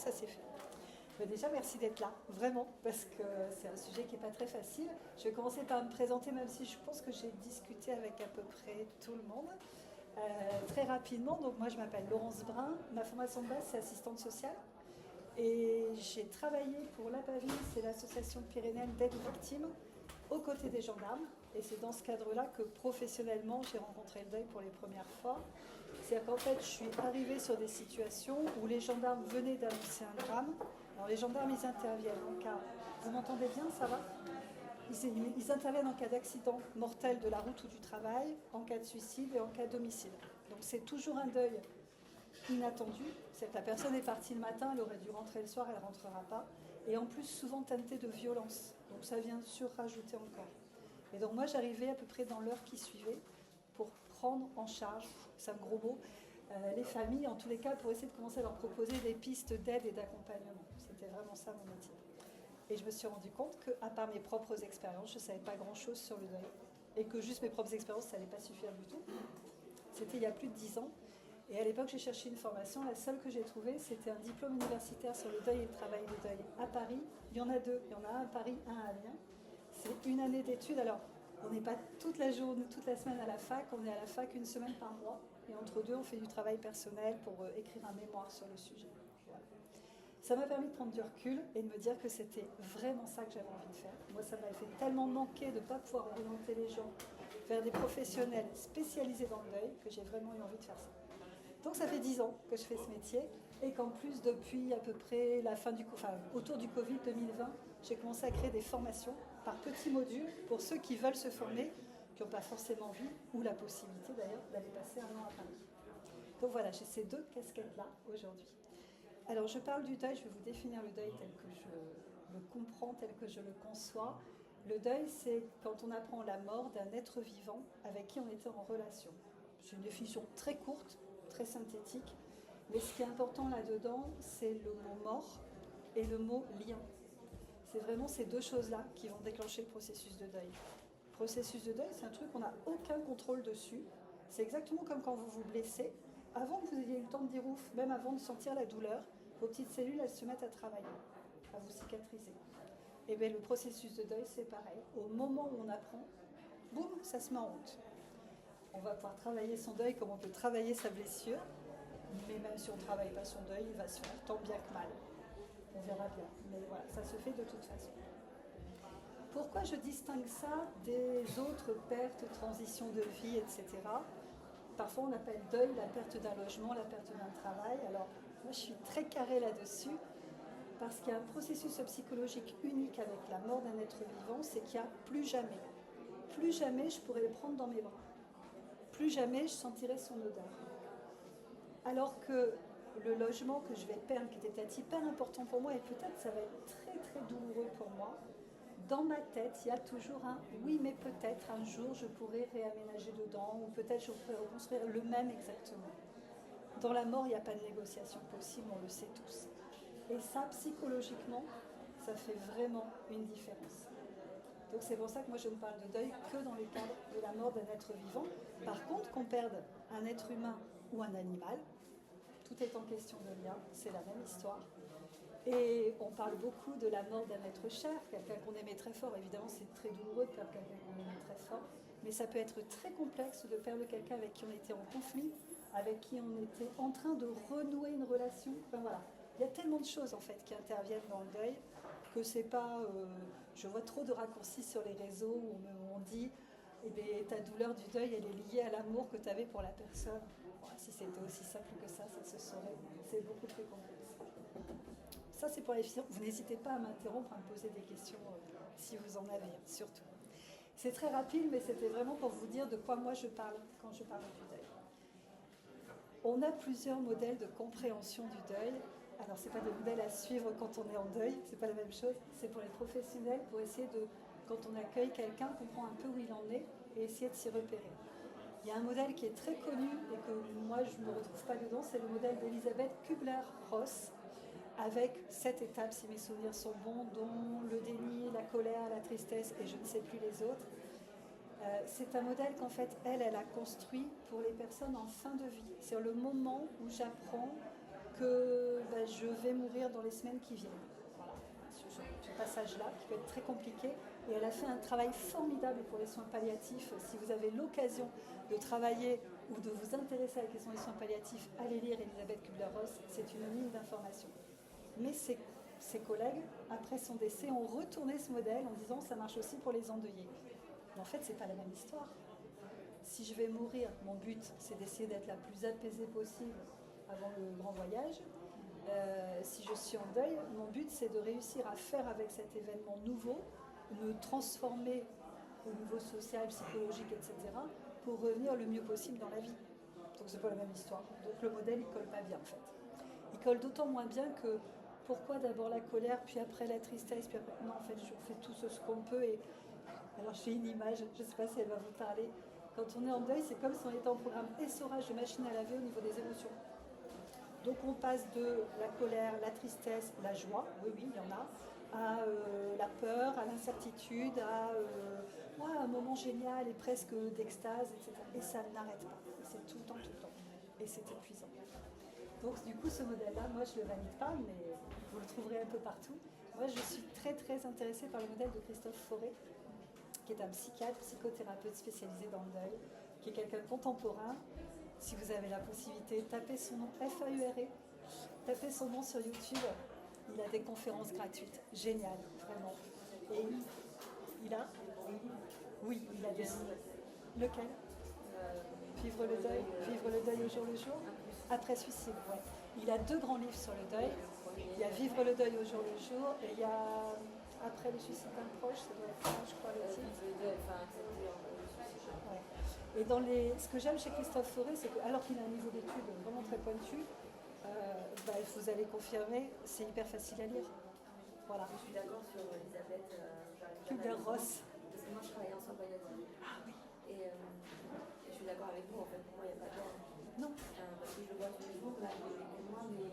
ça s'est fait. Mais déjà, merci d'être là, vraiment, parce que c'est un sujet qui n'est pas très facile. Je vais commencer par me présenter, même si je pense que j'ai discuté avec à peu près tout le monde. Très rapidement, donc moi je m'appelle Laurence Brun, ma formation de base c'est assistante sociale. Et j'ai travaillé pour l'APAVI, c'est l'association pyrénéenne d'aide aux victimes, aux côtés des gendarmes. Et c'est dans ce cadre-là que professionnellement, j'ai rencontré le deuil pour les premières fois. C'est-à-dire qu'en fait, je suis arrivée sur des situations où les gendarmes venaient d'annoncer un drame. Alors les gendarmes, ils interviennent en cas... Vous m'entendez bien, ça va ? Ils interviennent en cas d'accident mortel de la route ou du travail, en cas de suicide et en cas d'homicide. Donc c'est toujours un deuil inattendu. C'est que la personne est partie le matin, elle aurait dû rentrer le soir, elle ne rentrera pas. Et en plus, souvent teinté de violence. Donc ça vient surrajouter encore. Et donc moi, j'arrivais à peu près dans l'heure qui suivait pour prendre en charge, c'est un gros mot, les familles, en tous les cas, pour essayer de commencer à leur proposer des pistes d'aide et d'accompagnement. C'était vraiment ça mon métier. Et je me suis rendu compte qu'à part mes propres expériences, je ne savais pas grand-chose sur le deuil. Et que juste mes propres expériences, ça n'allait pas suffire du tout. C'était il y a plus de 10 ans. Et à l'époque, j'ai cherché une formation. La seule que j'ai trouvée, c'était un diplôme universitaire sur le deuil et le travail de deuil à Paris. Il y en a deux. Il y en a un à Paris, un à Amiens. C'est une année d'études. Alors, on n'est pas toute la journée, toute la semaine à la fac. On est à la fac une semaine par mois. Et entre deux, on fait du travail personnel pour écrire un mémoire sur le sujet. Voilà. Ça m'a permis de prendre du recul et de me dire que c'était vraiment ça que j'avais envie de faire. Moi, ça m'avait fait tellement manquer de ne pas pouvoir orienter les gens vers des professionnels spécialisés dans le deuil que j'ai vraiment eu envie de faire ça. Donc ça fait 10 ans que je fais ce métier et qu'en plus depuis à peu près la fin autour du Covid 2020, j'ai commencé à créer des formations par petits modules pour ceux qui veulent se former, qui n'ont pas forcément envie ou la possibilité d'ailleurs d'aller passer un an à Paris. Donc voilà, j'ai ces deux casquettes-là aujourd'hui. Alors je parle du deuil, je vais vous définir le deuil tel que je le comprends, tel que je le conçois. Le deuil, c'est quand on apprend la mort d'un être vivant avec qui on était en relation. C'est une définition très courte, très synthétique, mais ce qui est important là-dedans, c'est le mot mort et le mot lien. C'est vraiment ces deux choses-là qui vont déclencher le processus de deuil. Le processus de deuil, c'est un truc qu'on n'a aucun contrôle dessus. C'est exactement comme quand vous vous blessez. Avant que vous ayez eu le temps de dire ouf, même avant de sentir la douleur, vos petites cellules, elles se mettent à travailler, à vous cicatriser. Et bien le processus de deuil, c'est pareil. Au moment où on apprend, boum, ça se met en route. On va pouvoir travailler son deuil comme on peut travailler sa blessure, mais même si on ne travaille pas son deuil, il va se faire tant bien que mal. On verra bien. Mais voilà, ça se fait de toute façon. Pourquoi je distingue ça des autres pertes, transitions de vie, etc. Parfois on appelle deuil la perte d'un logement, la perte d'un travail. Alors moi je suis très carrée là-dessus parce qu'il y a un processus psychologique unique avec la mort d'un être vivant, c'est qu'il n'y a plus jamais je pourrais le prendre dans mes bras. Plus jamais je sentirai son odeur. Alors que le logement que je vais perdre, qui était hyper important pour moi, et peut-être ça va être très très douloureux pour moi, dans ma tête, il y a toujours un oui, mais peut-être un jour je pourrais réaménager dedans, ou peut-être je pourrais reconstruire le même exactement. Dans la mort, il n'y a pas de négociation possible, on le sait tous. Et ça, psychologiquement, ça fait vraiment une différence. Donc c'est pour ça que moi je ne parle de deuil que dans le cadre de la mort d'un être vivant. Par contre, qu'on perde un être humain ou un animal, tout est en question de lien, c'est la même histoire. Et on parle beaucoup de la mort d'un être cher, quelqu'un qu'on aimait très fort. Évidemment, c'est très douloureux de perdre quelqu'un qu'on aimait très fort, mais ça peut être très complexe de perdre quelqu'un avec qui on était en conflit, avec qui on était en train de renouer une relation. Enfin voilà, il y a tellement de choses en fait qui interviennent dans le deuil que c'est pas. Je vois trop de raccourcis sur les réseaux où on dit eh bien, ta douleur du deuil, elle est liée à l'amour que tu avais pour la personne. Bon, si c'était aussi simple que ça se saurait. C'est beaucoup plus complexe. Ça, c'est pour les filles. Vous n'hésitez pas à m'interrompre, à me poser des questions si vous en avez, surtout. C'est très rapide, mais c'était vraiment pour vous dire de quoi moi je parle quand je parle du deuil. On a plusieurs modèles de compréhension du deuil. Alors, ce n'est pas des modèles à suivre quand on est en deuil, c'est pas la même chose. C'est pour les professionnels, pour essayer de, quand on accueille quelqu'un, comprendre un peu où il en est et essayer de s'y repérer. Il y a un modèle qui est très connu et que moi je ne me retrouve pas dedans, c'est le modèle d'Elisabeth Kubler-Ross, avec 7 étapes, si mes souvenirs sont bons, dont le déni, la colère, la tristesse et je ne sais plus les autres. C'est un modèle qu'en fait, elle a construit pour les personnes en fin de vie. C'est le moment où j'apprends que je vais mourir dans les semaines qui viennent. Voilà, ce passage-là qui peut être très compliqué. Et elle a fait un travail formidable pour les soins palliatifs. Si vous avez l'occasion de travailler ou de vous intéresser à la question des soins palliatifs, allez lire Elisabeth Kübler-Ross, c'est une mine d'informations. Mais ses collègues, après son décès, ont retourné ce modèle en disant ça marche aussi pour les endeuillés. Mais en fait, c'est pas la même histoire. Si je vais mourir, mon but, c'est d'essayer d'être la plus apaisée possible avant le grand voyage. Si je suis en deuil, mon but, c'est de réussir à faire avec cet événement nouveau, me transformer au niveau social, psychologique, etc., pour revenir le mieux possible dans la vie. Donc c'est pas la même histoire. Donc le modèle, il colle pas bien en fait. Il colle d'autant moins bien que pourquoi d'abord la colère, puis après la tristesse, puis après... Non, en fait, on fait tout ce qu'on peut. Et alors j'ai une image, je ne sais pas si elle va vous parler. Quand on est en deuil, c'est comme si on était en programme essorage de machine à laver au niveau des émotions. Donc on passe de la colère, la tristesse, la joie, oui, il y en a, à la peur, à l'incertitude, à un moment génial et presque d'extase, etc. Et ça n'arrête pas. C'est tout le temps, tout le temps. Et c'est épuisant. Donc du coup, ce modèle-là, moi je ne le valide pas, mais vous le trouverez un peu partout. Moi, je suis très très intéressée par le modèle de Christophe Fauré, qui est un psychiatre, psychothérapeute spécialisé dans le deuil, qui est quelqu'un de contemporain. Si vous avez la possibilité, tapez son nom, Faure, tapez son nom sur YouTube. Il a des conférences gratuites, géniales, vraiment. Et il a, oui, il a des... Lequel? Vivre le deuil au jour le jour. Après suicide, ouais. Il a 2 grands livres sur le deuil. Il y a Vivre le deuil au jour le jour et il y a Après le suicide d'un proche, ça doit être ça, je crois, le titre. Ouais. Et ce que j'aime chez Christophe Fauré, c'est que, alors qu'il a un niveau d'études vraiment très pointu, vous allez confirmer, c'est hyper facile à lire. Voilà. Je suis d'accord sur Elisabeth Kübler-Ross. Parce que moi je travaille en soins palliatifs. Ah oui. Et je suis d'accord avec vous, en fait, pour moi il n'y a pas d'or. Non. Parce que je le vois tous les jours, là, moi, mais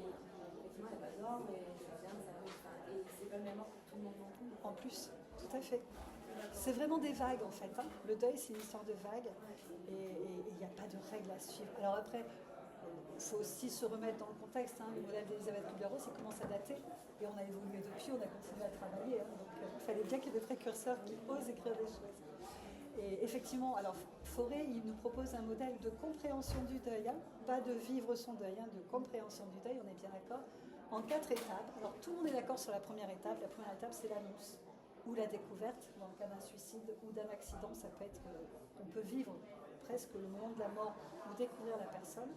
effectivement il n'y a pas d'or, mais ça vient, ça arrive. Et c'est pas le même or pour tout le monde non plus. En plus, tout à fait. C'est vraiment des vagues en fait. Hein. Le deuil, c'est une histoire de vagues et il n'y a pas de règles à suivre. Alors après, il faut aussi se remettre dans le contexte. Hein. Le modèle d'Elisabeth Kübler-Ross, il commence à dater et on a évolué depuis, on a continué à travailler. Hein. Donc il fallait bien qu'il y ait des précurseurs qui osent écrire des choses. Et effectivement, alors Fauré, il nous propose un modèle de compréhension du deuil, hein. Pas de vivre son deuil, hein, de compréhension du deuil, on est bien d'accord, en 4 étapes. Alors tout le monde est d'accord sur la première étape. La première étape, c'est l'annonce ou la découverte, dans le cas d'un suicide ou d'un accident, ça peut être qu'on peut vivre presque le moment de la mort ou découvrir la personne.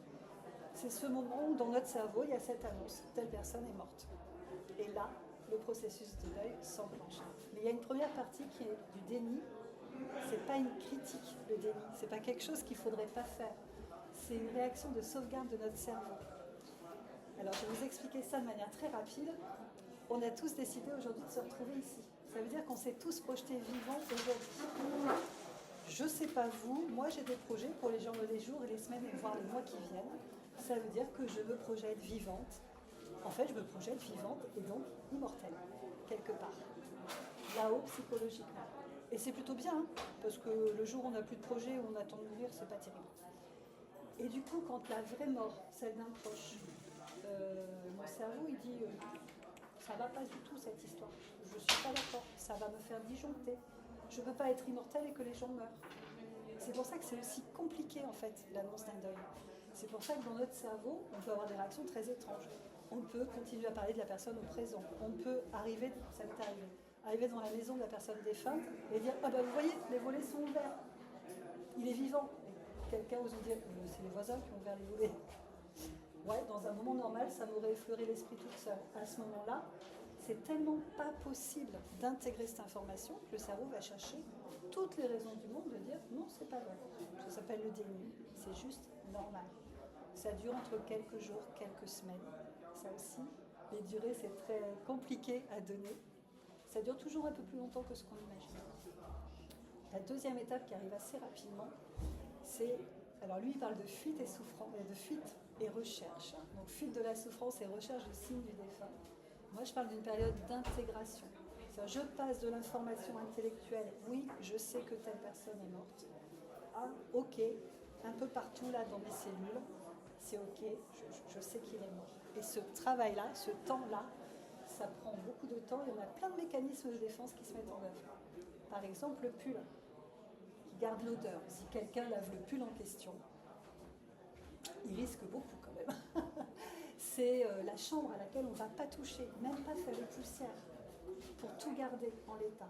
C'est ce moment où dans notre cerveau, il y a cette annonce, telle personne est morte. Et là, le processus de deuil s'enclenche. Mais il y a une première partie qui est du déni. C'est pas une critique, le déni. C'est pas quelque chose qu'il faudrait pas faire. C'est une réaction de sauvegarde de notre cerveau. Alors, je vais vous expliquer ça de manière très rapide. On a tous décidé aujourd'hui de se retrouver ici. Ça veut dire qu'on s'est tous projetés vivants aujourd'hui. Je ne sais pas vous, moi j'ai des projets pour les jours et les semaines et voire les mois qui viennent. Ça veut dire que je me projette vivante. En fait, je me projette vivante et donc immortelle, quelque part. Là-haut, psychologiquement. Et c'est plutôt bien, hein, parce que le jour où on n'a plus de projet, où on attend de mourir, c'est pas terrible. Et du coup, quand la vraie mort, celle d'un proche, mon cerveau, il dit ça va pas du tout cette histoire. Je suis pas d'accord. Ça va me faire disjoncter. Je peux pas être immortelle et que les gens meurent. C'est pour ça que c'est aussi compliqué en fait l'annonce d'un deuil. C'est pour ça que dans notre cerveau, on peut avoir des réactions très étranges. On peut continuer à parler de la personne au présent. On peut arriver, ça m'est arriver devant la maison de la personne défunte et dire ah ben vous voyez, les volets sont ouverts. Il est vivant. Et quelqu'un ose dire c'est les voisins qui ont ouvert les volets. Ouais, dans un moment normal, ça m'aurait effleuré l'esprit toute seule. À ce moment-là, c'est tellement pas possible d'intégrer cette information que le cerveau va chercher toutes les raisons du monde de dire non, c'est pas vrai. Ça s'appelle le déni. C'est juste normal. Ça dure entre quelques jours, quelques semaines. Ça aussi, les durées, c'est très compliqué à donner. Ça dure toujours un peu plus longtemps que ce qu'on imagine. La deuxième étape qui arrive assez rapidement, c'est... Alors lui, il parle de fuite et souffrance, de fuite et recherche. Donc fuite de la souffrance et recherche du signe du défunt. Moi, je parle d'une période d'intégration. Je passe de l'information intellectuelle, oui, je sais que telle personne est morte, à ok, un peu partout là dans mes cellules, c'est ok, je sais qu'il est mort. Et ce travail-là, ce temps-là, ça prend beaucoup de temps et on a plein de mécanismes de défense qui se mettent en œuvre. Par exemple, le pull, qui garde l'odeur. Si quelqu'un lave le pull en question, il risque beaucoup quand même. C'est la chambre à laquelle on ne va pas toucher, même pas faire de poussière, pour tout garder en l'état.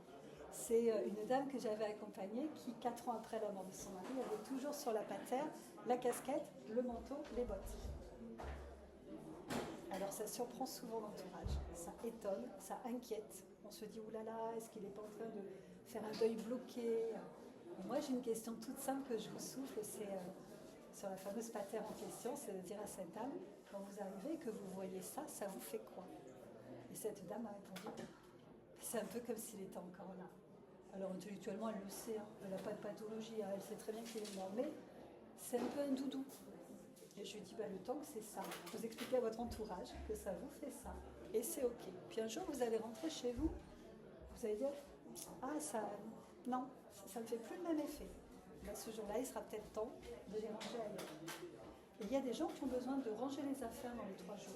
C'est une dame que j'avais accompagnée qui, 4 ans après la mort de son mari, avait toujours sur la patère la casquette, le manteau, les bottes. Alors ça surprend souvent l'entourage, ça étonne, ça inquiète. On se dit, oulala, est-ce qu'il n'est pas en train de faire un deuil bloqué? Et moi j'ai une question toute simple que je vous souffle, c'est sur la fameuse patère en question, c'est de dire à cette dame, quand vous arrivez et que vous voyez ça, ça vous fait quoi? Et cette dame a répondu, c'est un peu comme s'il était encore là. Alors intellectuellement elle le sait, hein, elle n'a pas de pathologie, hein, elle sait très bien qu'il est mort, mais c'est un peu un doudou. Et je lui dis, le temps que c'est ça, vous expliquez à votre entourage que ça vous fait ça, et c'est ok. Puis un jour, vous allez rentrer chez vous, vous allez dire, ah, ça, non, ça ne fait plus le même effet. Là, ce jour-là, il sera peut-être temps de les ranger ailleurs. Et il y a des gens qui ont besoin de ranger les affaires dans les 3 jours.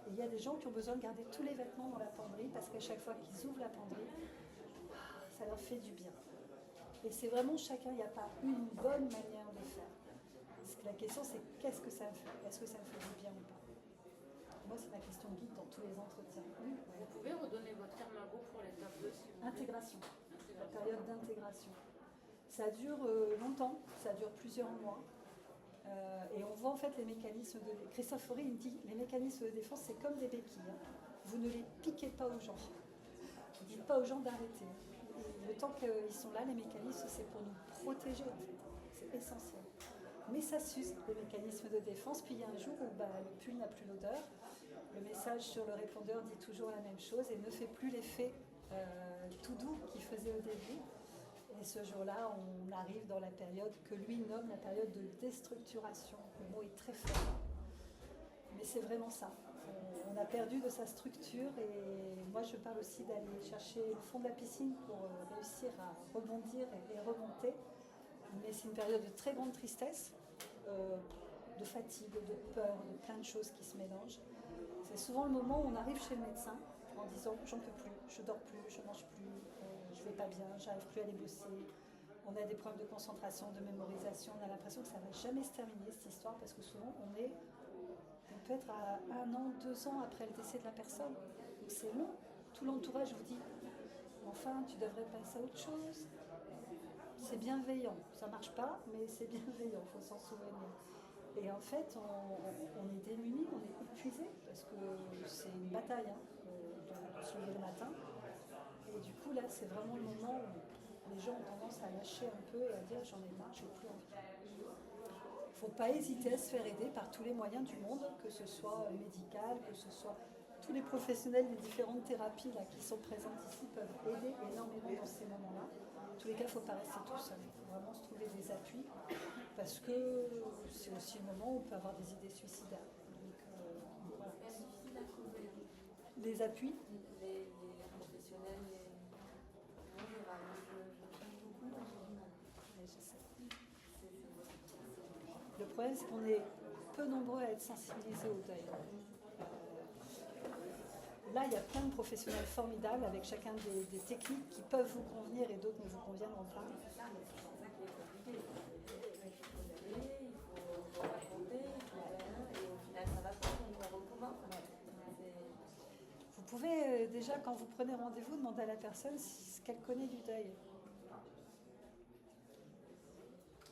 Et il y a des gens qui ont besoin de garder tous les vêtements dans la penderie, parce qu'à chaque fois qu'ils ouvrent la penderie, ça leur fait du bien. Et c'est vraiment chacun, il n'y a pas une bonne manière de faire. La question c'est qu'est-ce que ça me fait? Est-ce que ça me fait du bien ou pas? Moi c'est ma question guide dans tous les entretiens. Oui. Vous pouvez redonner votre terme à vous pour l'étape 2 si vous Intégration. La période d'intégration. Ça dure longtemps, ça dure plusieurs mois. Et on voit en fait les mécanismes de... Christophe Fauré il me dit les mécanismes de défense c'est comme des béquilles. Hein. Vous ne les piquez pas aux gens. Vous ne dites pas aux gens d'arrêter. Et le temps qu'ils sont là, les mécanismes c'est pour nous protéger en fait. C'est essentiel. Mais ça s'use, les mécanismes de défense. Puis il y a un jour où le pull n'a plus l'odeur. Le message sur le répondeur dit toujours la même chose et ne fait plus l'effet tout doux qu'il faisait au début. Et ce jour-là, on arrive dans la période que lui nomme la période de déstructuration. Le mot est très fort. Mais c'est vraiment ça. On a perdu de sa structure et moi je parle aussi d'aller chercher le fond de la piscine pour réussir à rebondir et remonter. Mais c'est une période de très grande tristesse, de fatigue, de peur, de plein de choses qui se mélangent. C'est souvent le moment où on arrive chez le médecin en disant j'en peux plus, je dors plus, je mange plus, je vais pas bien, j'arrive plus à aller bosser. On a des problèmes de concentration, de mémorisation, on a l'impression que ça va jamais se terminer cette histoire parce que souvent on peut être à 1 an, 2 ans après le décès de la personne. Donc c'est long. Tout l'entourage vous dit enfin tu devrais passer à autre chose. C'est bienveillant, ça marche pas, mais c'est bienveillant, il faut s'en souvenir. Et en fait, on est démunis, on est épuisé, parce que c'est une bataille de se lever le matin. Et du coup, là, c'est vraiment le moment où les gens ont tendance à lâcher un peu et à dire j'en ai marre, je n'ai plus envie. Il ne faut pas hésiter à se faire aider par tous les moyens du monde, que ce soit médical, que ce soit tous les professionnels des différentes thérapies là, qui sont présentes ici peuvent aider énormément dans ces moments-là. En tous les cas, il ne faut pas rester tout seul. Il faut vraiment se trouver des appuis parce que c'est aussi le moment où on peut avoir des idées suicidaires. Donc, voilà. Les appuis. Les professionnels, Je sais. Le problème, c'est qu'on est peu nombreux à être sensibilisés au deuil. Là, il y a plein de professionnels formidables avec chacun des techniques qui peuvent vous convenir et d'autres ne vous conviendront pas. c'est ça, mais c'est ça qui est compliqué. Il faut y aller, il faut raconter, et au final ça va pas, donc on recommence. Vous pouvez déjà, quand vous prenez rendez-vous, demander à la personne ce qu'elle connaît du deuil.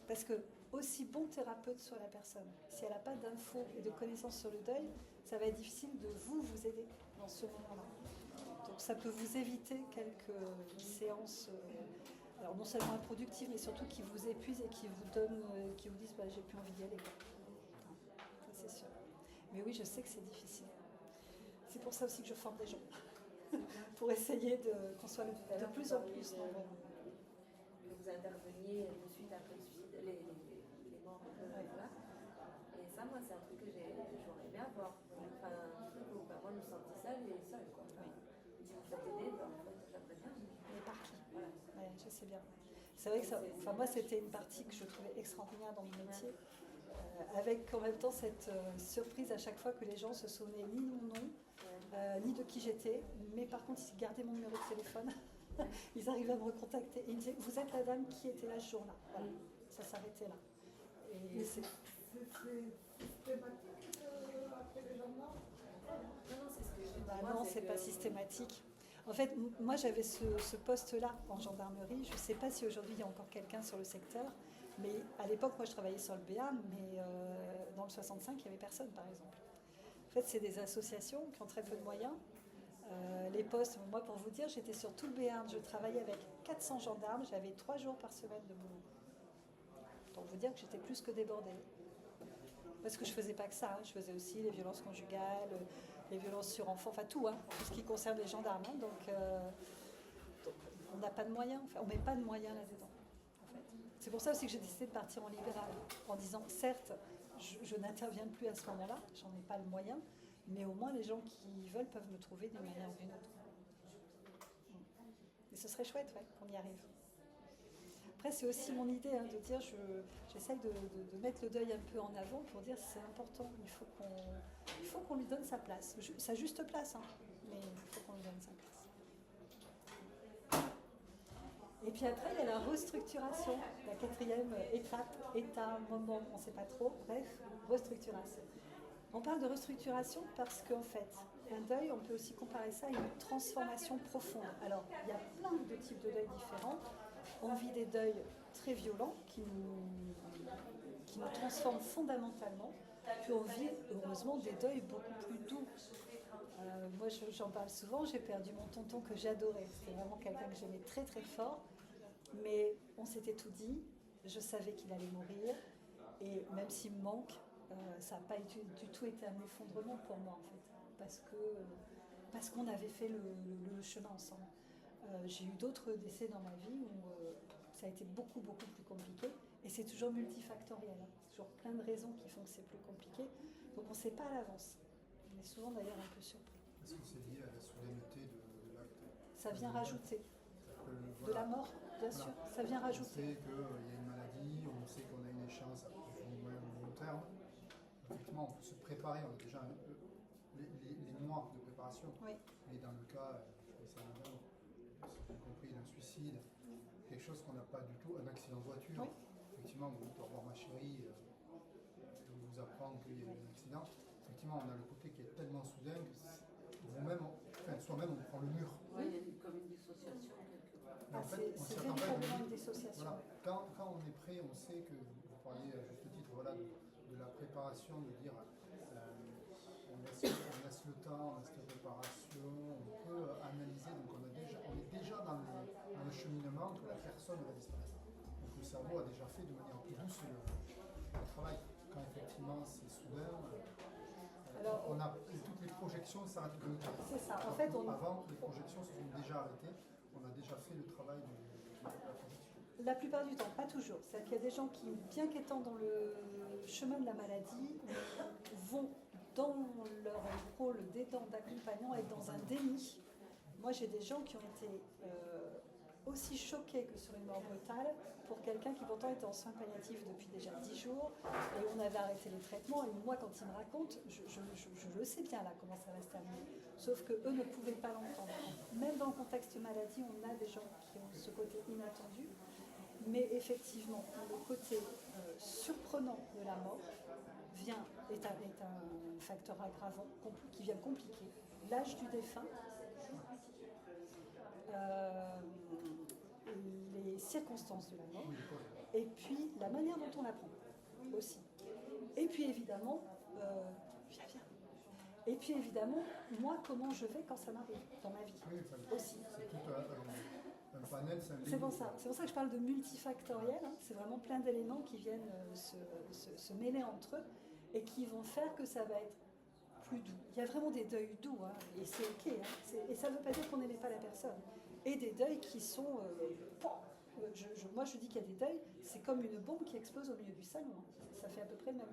Parce que, aussi bon thérapeute soit la personne, si elle n'a pas d'infos et de connaissances sur le deuil, ça va être difficile de vous aider dans ce moment-là. Donc ça peut vous éviter quelques séances, alors non seulement improductives, mais surtout qui vous épuisent et qui vous disent j'ai plus envie d'y aller. Ça c'est sûr. Mais oui, je sais que c'est difficile. C'est pour ça aussi que je forme des gens, pour essayer qu'on soit de plus en plus nombreux. Que vous interveniez de suite après le suicide, les morts, voilà. Et ça, moi, c'est un truc que j'aurais bien voir. Enfin, un truc où moi, je me sentais seule et seule, quoi. Oui. Si vous faites aider, en fait, j'aimerais bien. Mais par qui? Voilà. Ouais, je sais bien. C'est vrai que moi, c'était une partie que je trouvais extraordinaire dans mon métier. avec en même temps cette surprise à chaque fois que les gens se souvenaient ni de mon nom, ni de qui j'étais, mais par contre ils gardaient mon numéro de téléphone, ils arrivaient à me recontacter et ils me disaient vous êtes la dame qui était là ce jour-là. Voilà, ça s'arrêtait là. Et c'est systématique après les gendarmes? Non, c'est ce que je dis. bah Moi, non, c'est que- pas systématique. En fait, moi j'avais ce poste-là en gendarmerie. Je ne sais pas si aujourd'hui il y a encore quelqu'un sur le secteur, mais à l'époque, moi je travaillais sur le Béarn, mais dans le 65, il n'y avait personne par exemple. En fait, c'est des associations qui ont très peu de moyens. Les postes, moi pour vous dire, j'étais sur tout le Béarn, je travaillais avec 400 gendarmes, j'avais 3 jours par semaine de boulot. Donc vous dire que j'étais plus que débordée. Parce que je faisais pas que ça, hein. Je faisais aussi les violences conjugales, les violences sur enfants, enfin tout, hein, tout ce qui concerne les gendarmes. Hein. Donc, on n'a pas de moyens, enfin, on ne met pas de moyens là-dedans. En fait. C'est pour ça aussi que j'ai décidé de partir en libéral, en disant, certes, je n'interviens plus à ce moment-là, j'en ai pas le moyen, mais au moins les gens qui veulent peuvent me trouver d'une manière ou d'une autre. Et ce serait chouette, ouais, qu'on y arrive. Après, c'est aussi mon idée de dire, j'essaye de mettre le deuil un peu en avant pour dire c'est important, il faut qu'on lui donne sa place, sa juste place, hein, mais il faut qu'on lui donne sa place. Et puis après, il y a la restructuration, la quatrième étape, état, moment, on ne sait pas trop, bref, restructuration. On parle de restructuration parce qu'en fait, un deuil, on peut aussi comparer ça à une transformation profonde. Alors, il y a plein de types de deuils différents. On vit des deuils très violents qui nous transforment fondamentalement. Puis on vit, heureusement, des deuils beaucoup plus doux. Moi, j'en parle souvent, j'ai perdu mon tonton que j'adorais. C'était vraiment quelqu'un que j'aimais très très fort. Mais on s'était tout dit, je savais qu'il allait mourir. Et même s'il me manque, ça n'a pas du tout été un effondrement pour moi, en fait. Parce qu'on avait fait le chemin ensemble. J'ai eu d'autres décès dans ma vie où ça a été beaucoup, beaucoup plus compliqué. Et c'est toujours multifactoriel. Hein. C'est toujours plein de raisons qui font que c'est plus compliqué. Donc on ne sait pas à l'avance. On est souvent d'ailleurs un peu surpris. Est-ce que c'est lié à la soudaineté de l'acte? Ça vient rajouter. Voilà. De la mort, bien sûr. Ça vient On rajouter. sait qu'il y a une maladie, on sait qu'on a une échéance à plus ou moins long terme. Effectivement, on peut se préparer, on a déjà les mois de préparation. Oui. Mais dans le cas, je pense à j'ai compris, d'un suicide, quelque chose qu'on n'a pas du tout, un accident de voiture. Oui. Effectivement, vous dites au revoir ma chérie, on vous apprend qu'il y a eu un accident. Effectivement, on a le côté qui est tellement soudain que vous-même, enfin, soi-même, on prend le mur. Oui, il y a comme une dissociation quelque part. Mais en fait, on C'est s'y attend pas, véritablement on une dit- dissociation. Voilà. Quand on est prêt, on sait que, vous parliez à juste titre voilà, de la préparation, de dire on laisse le temps, on laisse la préparation, on peut analyser, donc on est déjà dans le cheminement que la personne va disparaître. Donc le cerveau a déjà fait de manière plus douce le travail. Quand effectivement c'est soudain, Alors, on a toutes les projections s'arrêtent de temps. c'est ça. En fait, Avant, les projections se sont déjà arrêtées, on a déjà fait le travail de la projection. la plupart du temps, pas toujours. C'est-à-dire qu'il y a des gens qui, bien qu'étant dans le chemin de la maladie, vont dans leur rôle d'aidant, d'accompagnant, être dans un déni. Moi, j'ai des gens qui ont été aussi choqués que sur une mort brutale pour quelqu'un qui pourtant était en soins palliatifs depuis déjà 10 jours et on avait arrêté les traitements. Et moi, quand ils me racontent, je le sais bien là comment ça va se terminer. Sauf qu'eux ne pouvaient pas l'entendre. Même dans le contexte maladie, on a des gens qui ont ce côté inattendu. Mais effectivement, le côté surprenant de la mort est un facteur aggravant qui vient compliquer l'âge du défunt, les circonstances de la mort, et puis la manière dont on l'apprend aussi. Et puis évidemment, Et puis évidemment, moi, comment je vais quand ça m'arrive dans ma vie aussi. C'est tout un panel, C'est pour ça que je parle de multifactoriel. Hein. C'est vraiment plein d'éléments qui viennent se mêler entre eux et qui vont faire que ça va être plus doux. Il y a vraiment des deuils doux, hein, et c'est ok. Hein, et ça ne veut pas dire qu'on n'aimait pas la personne. Et des deuils qui sont... moi, je dis qu'il y a des deuils, c'est comme une bombe qui explose au milieu du salon. Hein. Ça fait à peu près le même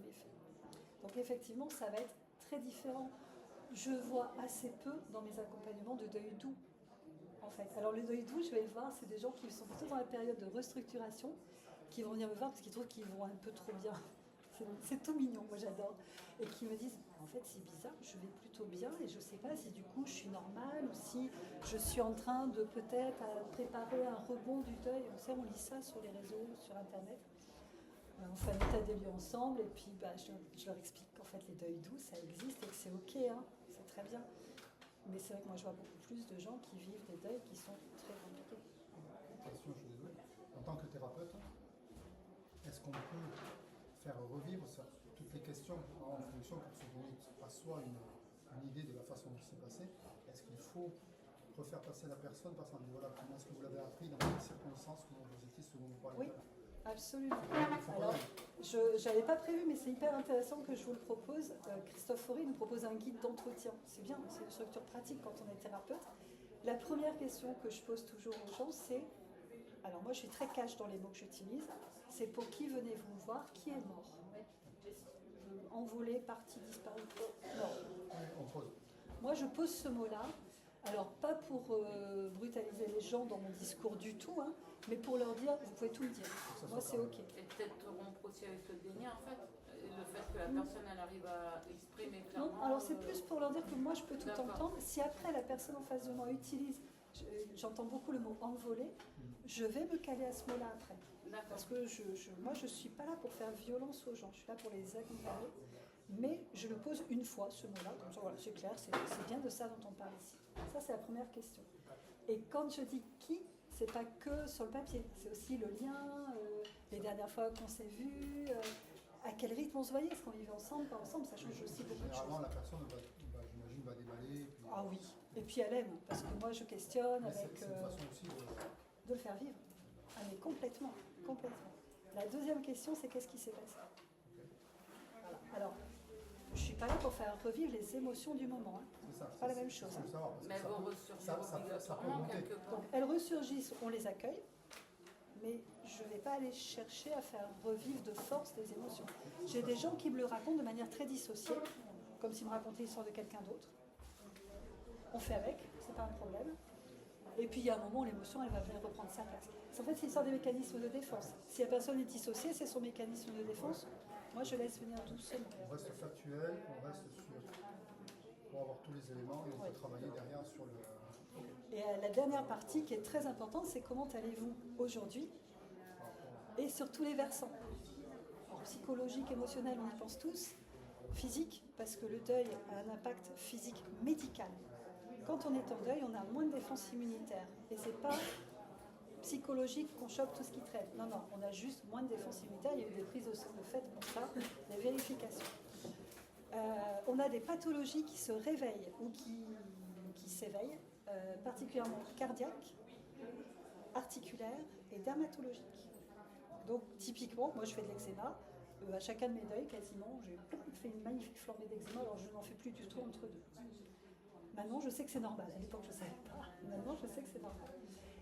effet. Donc effectivement, ça va être très différent. Je vois assez peu dans mes accompagnements de deuil doux. En fait. Alors le deuil doux, je vais le voir, c'est des gens qui sont plutôt dans la période de restructuration, qui vont venir me voir parce qu'ils trouvent qu'ils vont un peu trop bien c'est tout mignon, moi j'adore. Et qui me disent, en fait c'est bizarre, je vais plutôt bien et je ne sais pas si du coup je suis normale ou si je suis en train de peut-être préparer un rebond du deuil. On lit ça sur les réseaux, sur internet. On fait un état des lieux ensemble et puis je leur explique qu'en fait les deuils doux ça existe et que c'est ok, hein, c'est très bien. Mais c'est vrai que moi je vois beaucoup plus de gens qui vivent des deuils qui sont très compliqués. Attention, je suis désolé. En tant que thérapeute, est-ce qu'on peut faire revivre ça, toutes les questions en fonction pour se donner à soi une idée de la façon dont c'est passé? Est-ce qu'il faut refaire passer la personne par exemple, voilà, comment est-ce que vous l'avez appris, dans quelles circonstances, comment vous étiez, ce dont vous parlez? Oui, absolument. Alors, je n'avais pas prévu, mais c'est hyper intéressant que je vous le propose. Christophe Fauré nous propose un guide d'entretien. C'est bien, c'est une structure pratique quand on est thérapeute. La première question que je pose toujours aux gens, c'est, alors moi je suis très cash dans les mots que j'utilise, c'est pour qui venez-vous me voir, qui est mort? Envolé, parti, disparu, mort. On pose. Moi je pose ce mot-là, alors pas pour brutaliser les gens dans mon discours du tout, hein, mais pour leur dire, vous pouvez tout me dire, moi c'est ok. Et peut-être rompre aussi avec le déni en fait, le fait que la personne elle arrive à exprimer clairement. Non, alors c'est plus pour leur dire que moi je peux tout entendre. Si après la personne en face de moi utilise, j'entends beaucoup le mot envolé, je vais me caler à ce mot-là après. Parce que moi je ne suis pas là pour faire violence aux gens, je suis là pour les accompagner. Mais je le pose une fois, ce mot-là, comme ça voilà, c'est clair, c'est bien de ça dont on parle ici. Ça c'est la première question. Et quand je dis qui, c'est pas que sur le papier, c'est aussi le lien, les dernières fois qu'on s'est vus, à quel rythme on se voyait, est-ce qu'on vivait ensemble, pas ensemble, ça change aussi beaucoup de choses. Généralement, la personne, j'imagine, va déballer. Puis... Ah oui, et puis elle aime, parce que moi je questionne mais avec... c'est une façon aussi de le faire vivre. Ah mais complètement, complètement. La deuxième question, c'est qu'est-ce qui s'est passé? Voilà. Alors, je ne suis pas là pour faire revivre les émotions du moment. Hein. C'est ça. C'est pas la même chose. Savoir, Mais elles vont ressurgir obligatoirement quelque part. Donc elles ressurgissent, on les accueille, mais je ne vais pas aller chercher à faire revivre de force des émotions. J'ai des gens qui me le racontent de manière très dissociée, comme s'ils me racontaient l'histoire de quelqu'un d'autre. On fait avec, c'est pas un problème. Et puis il y a un moment où l'émotion, elle va venir reprendre sa place. En fait, c'est l'histoire des mécanismes de défense. Si la personne est dissociée, c'est son mécanisme de défense. Moi, je laisse venir doucement. On reste factuel, on reste sur... pour avoir tous les éléments et on peut travailler derrière sur le... Et la dernière partie qui est très importante, c'est comment allez-vous aujourd'hui et sur tous les versants. Alors, psychologique, émotionnel, on y pense tous. Physique, parce que le deuil a un impact physique médical. Quand on est en deuil, on a moins de défense immunitaire. Et c'est pas psychologique qu'on chope tout ce qui traîne. Non, non, on a juste moins de défense immunitaire. Il y a eu des prises de fait pour ça, des vérifications. On a des pathologies qui se réveillent ou qui s'éveillent, particulièrement cardiaques, articulaires et dermatologiques. Donc, typiquement, moi je fais de l'eczéma. À chacun de mes deuils, quasiment, j'ai fait une magnifique flambée d'eczéma, alors je n'en fais plus du tout entre deux. Maintenant, je sais que c'est normal. À l'époque, je ne savais pas. Maintenant, je sais que c'est normal.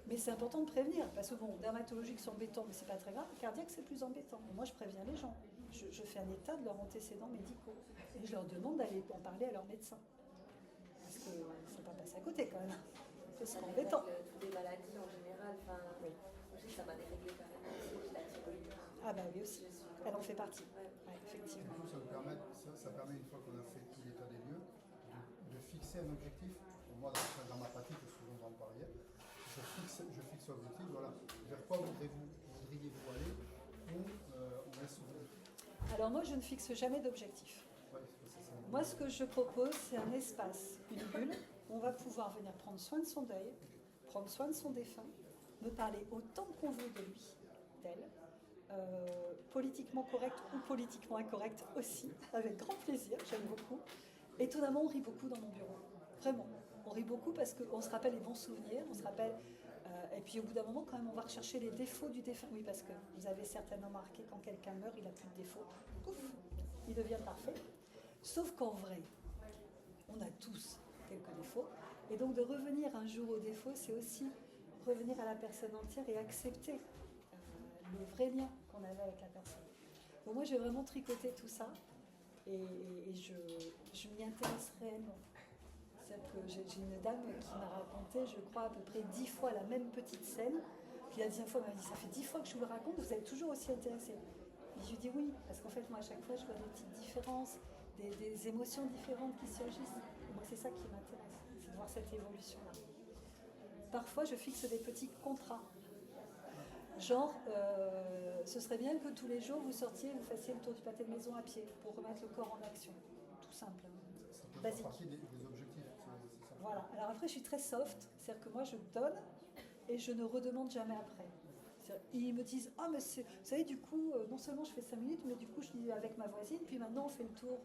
Mais c'est important de prévenir, parce que bon, dermatologique, c'est embêtant, mais c'est pas très grave. Cardiaque, c'est plus embêtant. Et moi, je préviens les gens. Je fais un état de leurs antécédents médicaux. Et je leur demande d'aller en parler à leur médecin. Parce que ne faut pas passer à côté, quand même. C'est embêtant. Toutes les maladies, en général, oui. Ça m'a déréglé carrément aussi, la thyroïde. Ah bah oui aussi. Elle en fait partie. Ouais, effectivement. Du coup, ça permet, une fois qu'on a fait tout l'état des lieux, de fixer un objectif. Pour moi, dans ma pratique, souvent j'en parlais, je fixe l'objectif, voilà. Vers quoi voudriez-vous aller ou on laisse ouvrir? Alors moi, je ne fixe jamais d'objectif. Ouais, moi, ce que je propose, c'est un espace, une bulle, où on va pouvoir venir prendre soin de son deuil, prendre soin de son défunt, me parler autant qu'on veut de lui, d'elle, politiquement correct ou politiquement incorrect aussi, avec grand plaisir, j'aime beaucoup. Étonnamment, on rit beaucoup dans mon bureau, vraiment. On rit beaucoup parce qu'on se rappelle les bons souvenirs, on se rappelle... et puis au bout d'un moment, quand même, on va rechercher les défauts du défunt. Oui, parce que vous avez certainement remarqué, quand quelqu'un meurt, il n'a plus de défauts. Pouf, il devient parfait. Sauf qu'en vrai, on a tous quelques défauts. Et donc de revenir un jour aux défauts, c'est aussi revenir à la personne entière et accepter le vrai lien qu'on avait avec la personne. Donc moi, j'ai vraiment tricoté tout ça et je m'y intéresse réellement. C'est-à-dire que j'ai une dame qui m'a raconté, je crois, à peu près 10 fois la même petite scène. Puis la 10e fois, elle m'a dit, ça fait 10 fois que je vous le raconte, vous êtes toujours aussi intéressée. Et je lui dis oui, parce qu'en fait, moi, à chaque fois, je vois des petites différences, des émotions différentes qui surgissent. Et moi, c'est ça qui m'intéresse, c'est de voir cette évolution-là. Parfois, je fixe des petits contrats. Genre, ce serait bien que tous les jours, vous sortiez, vous fassiez le tour du pâté de maison à pied pour remettre le corps en action. Tout simple. Ça peut faire Basique. partie des objectifs. C'est ça. Voilà. Alors après, je suis très soft, c'est-à-dire que moi, je donne et je ne redemande jamais après. Ils me disent, ah, mais vous savez, du coup, non seulement je fais 5 minutes, mais du coup, je dis avec ma voisine, puis maintenant, on fait le tour.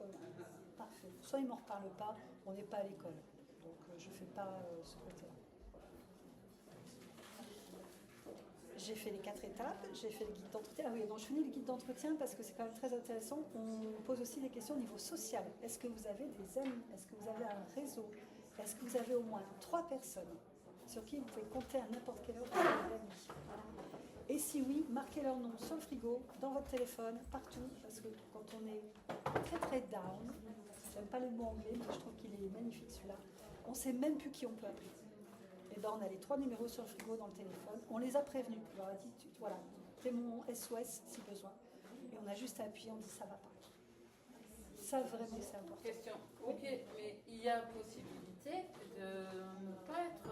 Parfait. Soit ils ne m'en reparlent pas, on n'est pas à l'école. Donc, je ne fais pas ce côté-là. J'ai fait les 4 étapes, j'ai fait le guide d'entretien. Ah oui, non, je finis le guide d'entretien parce que c'est quand même très intéressant. On pose aussi des questions au niveau social. Est-ce que vous avez des amis? Est-ce que vous avez un réseau? Est-ce que vous avez au moins 3 personnes sur qui vous pouvez compter à n'importe quelle heure pour des amis? Et si oui, marquez leur nom sur le frigo, dans votre téléphone, partout, parce que quand on est très très down, j'aime pas le mot anglais, mais je trouve qu'il est magnifique celui-là, on ne sait même plus qui on peut appeler. Et ben on a les 3 numéros sur le frigo dans le téléphone, on les a prévenus, on leur a dit, voilà, fais mon SOS si besoin. Et on a juste à appuyer, on dit ça va pas. Ça vraiment c'est important. Question. Ok, mais il y a possibilité de ne pas être...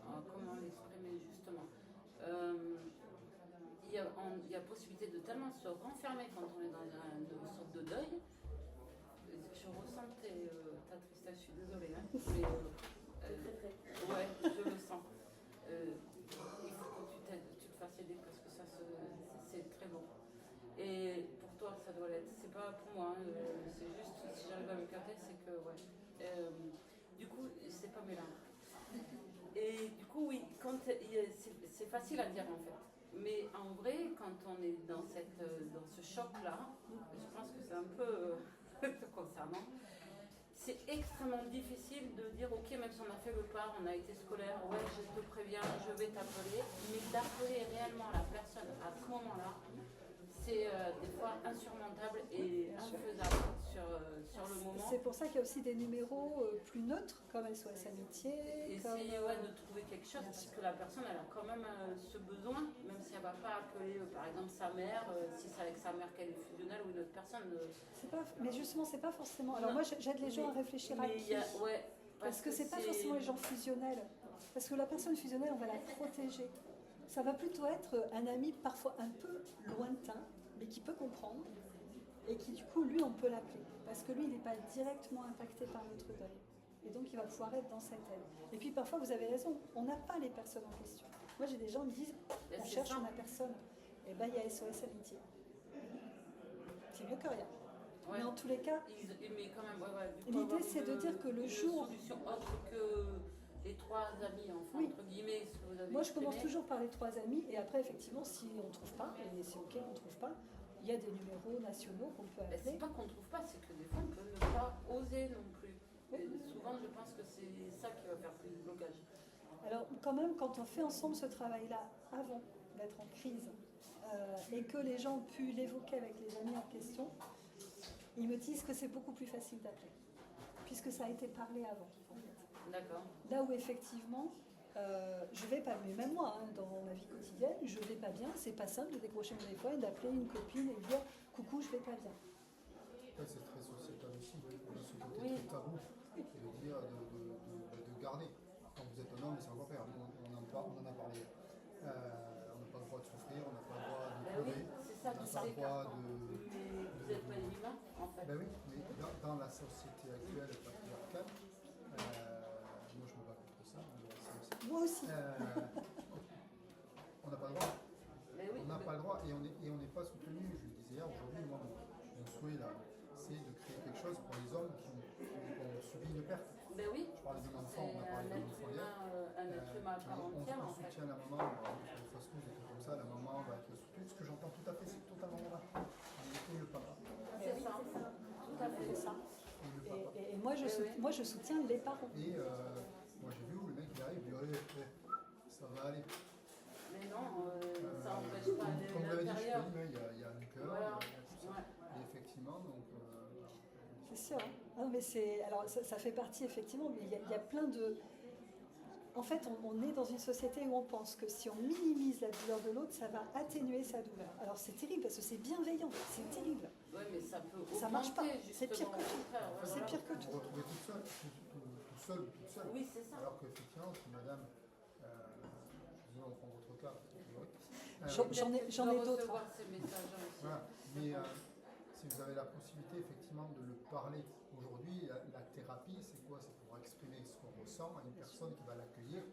comment l'exprimer justement il y a possibilité de tellement se renfermer quand on est dans une sorte de deuil. Je ressentais ta tristesse, je suis désolée, hein, mais ouais, je le sens. Il faut que tu te fasses aider parce que ça c'est très bon. Et pour toi, ça doit l'être. C'est pas pour moi, hein, c'est juste si j'arrive à me capter, c'est que ouais. Du coup, c'est pas mélange. Et du coup, oui, c'est facile à dire en fait. Mais en vrai, quand on est dans ce choc-là, je pense que c'est un peu te concernant. C'est extrêmement difficile de dire ok, même si on a fait le pas, on a été scolaire, ouais, je te préviens, je vais t'appeler, mais d'appeler réellement la personne à ce moment-là, c'est des fois insurmontable et infaisable sur le moment. C'est pour ça qu'il y a aussi des numéros plus neutres, comme SOS Amitié. Essayer de trouver quelque chose, parce que la personne elle a quand même ce besoin, même si elle ne va pas appeler par exemple sa mère, si c'est avec sa mère qu'elle est fusionnelle ou une autre personne. Mais justement, c'est pas forcément. Alors moi j'aide les gens à réfléchir à qui. Parce que c'est pas forcément les gens fusionnels. Parce que la personne fusionnelle, on va la protéger. Ça va plutôt être un ami parfois un peu lointain, mais qui peut comprendre, et qui du coup, lui, on peut l'appeler. Parce que lui, il n'est pas directement impacté par notre deuil. Et donc, il va pouvoir être dans cette aide. Et puis, parfois, vous avez raison, on n'a pas les personnes en question. Moi, j'ai des gens qui me disent, on cherche, on n'a personne. Et bien, il y a SOS Amitié. C'est mieux que rien. Ouais. Mais en tous les cas, l'idée, c'est de dire que le jour... Une solution autre que... les 3 amis, enfin, oui. Entre guillemets, ce que vous avez Moi, je commence toujours par les 3 amis, et après, effectivement, si on ne trouve pas, et c'est OK, on ne trouve pas, il y a des numéros nationaux qu'on peut appeler. C'est pas qu'on ne trouve pas, c'est que des fois, on peut ne pas oser non plus. Oui. Souvent, je pense que c'est ça qui va faire plus de blocage. Alors, quand même, quand on fait ensemble ce travail-là, avant d'être en crise, et que les gens ont pu l'évoquer avec les amis en question, ils me disent que c'est beaucoup plus facile d'appeler, puisque ça a été parlé avant, en fait. D'accord. Là où effectivement, je vais pas, mais même moi, hein, dans ma vie quotidienne, je vais pas bien, c'est pas simple de décrocher mon téléphone, d'appeler une copine et de dire coucou, je vais pas bien. Ouais, c'est très sociétal aussi, ce côté très tabou, et de dire de garder. Quand vous êtes un homme, c'est encore pire, on en a parlé. On n'a pas le droit de souffrir, on n'a pas le droit de pleurer, on n'a pas le droit de... Mais vous n'êtes pas les humains, en fait. Ben oui, mais dans la société actuelle patriarcale, moi je me bats contre ça. Moi aussi. On n'a pas le droit. On n'a pas le droit et on n'est pas soutenu. Je le disais hier, aujourd'hui, moi, mon souhait là, c'est de créer quelque chose pour les hommes qui ont subi une perte. Ben oui. Je parlais d'un enfant, on a parlé d'un enfant hier. Un être humain à part entière, on soutient la maman, sur les fausses couches, des trucs comme ça, la maman va être soutenue. Ce que j'entends tout à fait, c'est totalement vrai. Et le papa. C'est ça, tout à fait ça. Et moi, je soutiens les parents. Et moi, j'ai vu où le mec il arrive, il dit ça va aller. Mais non, ça n'empêche pas l'intérieur. Comme vous l'avez dit, il y a un cœur, voilà. tout ça. Et effectivement, donc... C'est sûr. Hein. Non, mais alors, ça fait partie, effectivement, mais il y a plein de... En fait, on est dans une société où on pense que si on minimise la douleur de l'autre, ça va atténuer sa douleur. Alors c'est terrible parce que c'est bienveillant, c'est terrible. Ouais, mais ça peut Ça marche pas, augmenter, c'est pire que justement, tout. au contraire, ouais, C'est voilà. pire que Vous tout. vous retrouvez tout seul ou toute seule. Oui, c'est ça. Alors qu'effectivement, si madame, je vais prendre votre cas, a priori. J'en ai d'autres. Recevoir ces messages aussi. Voilà. Mais si vous avez la possibilité effectivement de le parler aujourd'hui, la thérapie, c'est quoi? C'est pour exprimer ce qu'on ressent à une personne qui va l'accueillir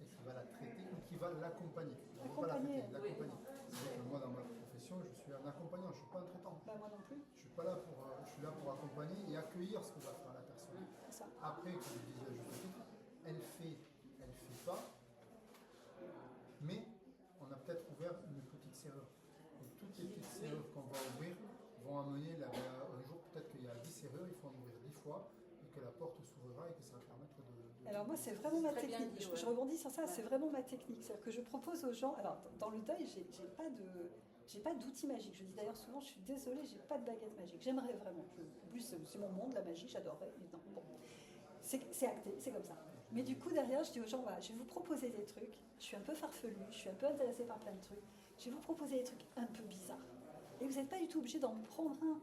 et qui va la traiter ou qui va l'accompagner. On ne veut pas la traiter, l'accompagner. C'est vrai que moi, dans ma profession, je suis un accompagnant, je ne suis pas un traitant. Bah, moi non plus. Je suis pas là je suis là pour accompagner et accueillir ce que va faire la personne. C'est ça. Après, comme je disais à juste titre, elle fait pas, mais on a peut-être ouvert une petite serrure. Et toutes les petites serrures qu'on va ouvrir vont amener un jour peut-être qu'il y a 10 serrures, il faut en ouvrir 10 fois et que la porte s'ouvrira et que ça va permettre de. Alors moi, c'est vraiment ma Très bien technique. dit, ouais. Je rebondis sur ça, Ouais. c'est vraiment ma technique. C'est-à-dire que je propose aux gens. Alors, dans le deuil, j'ai pas d'outil magique. Je dis d'ailleurs souvent, je suis désolée, j'ai pas de baguette magique. J'aimerais vraiment. En plus, c'est mon monde, la magie, j'adorerais. Mais non, bon. C'est acté, c'est comme ça. Mais du coup, derrière, je dis aux gens, voilà, je vais vous proposer des trucs. Je suis un peu farfelue, je suis un peu intéressée par plein de trucs. Je vais vous proposer des trucs un peu bizarres. Et vous n'êtes pas du tout obligé d'en prendre un.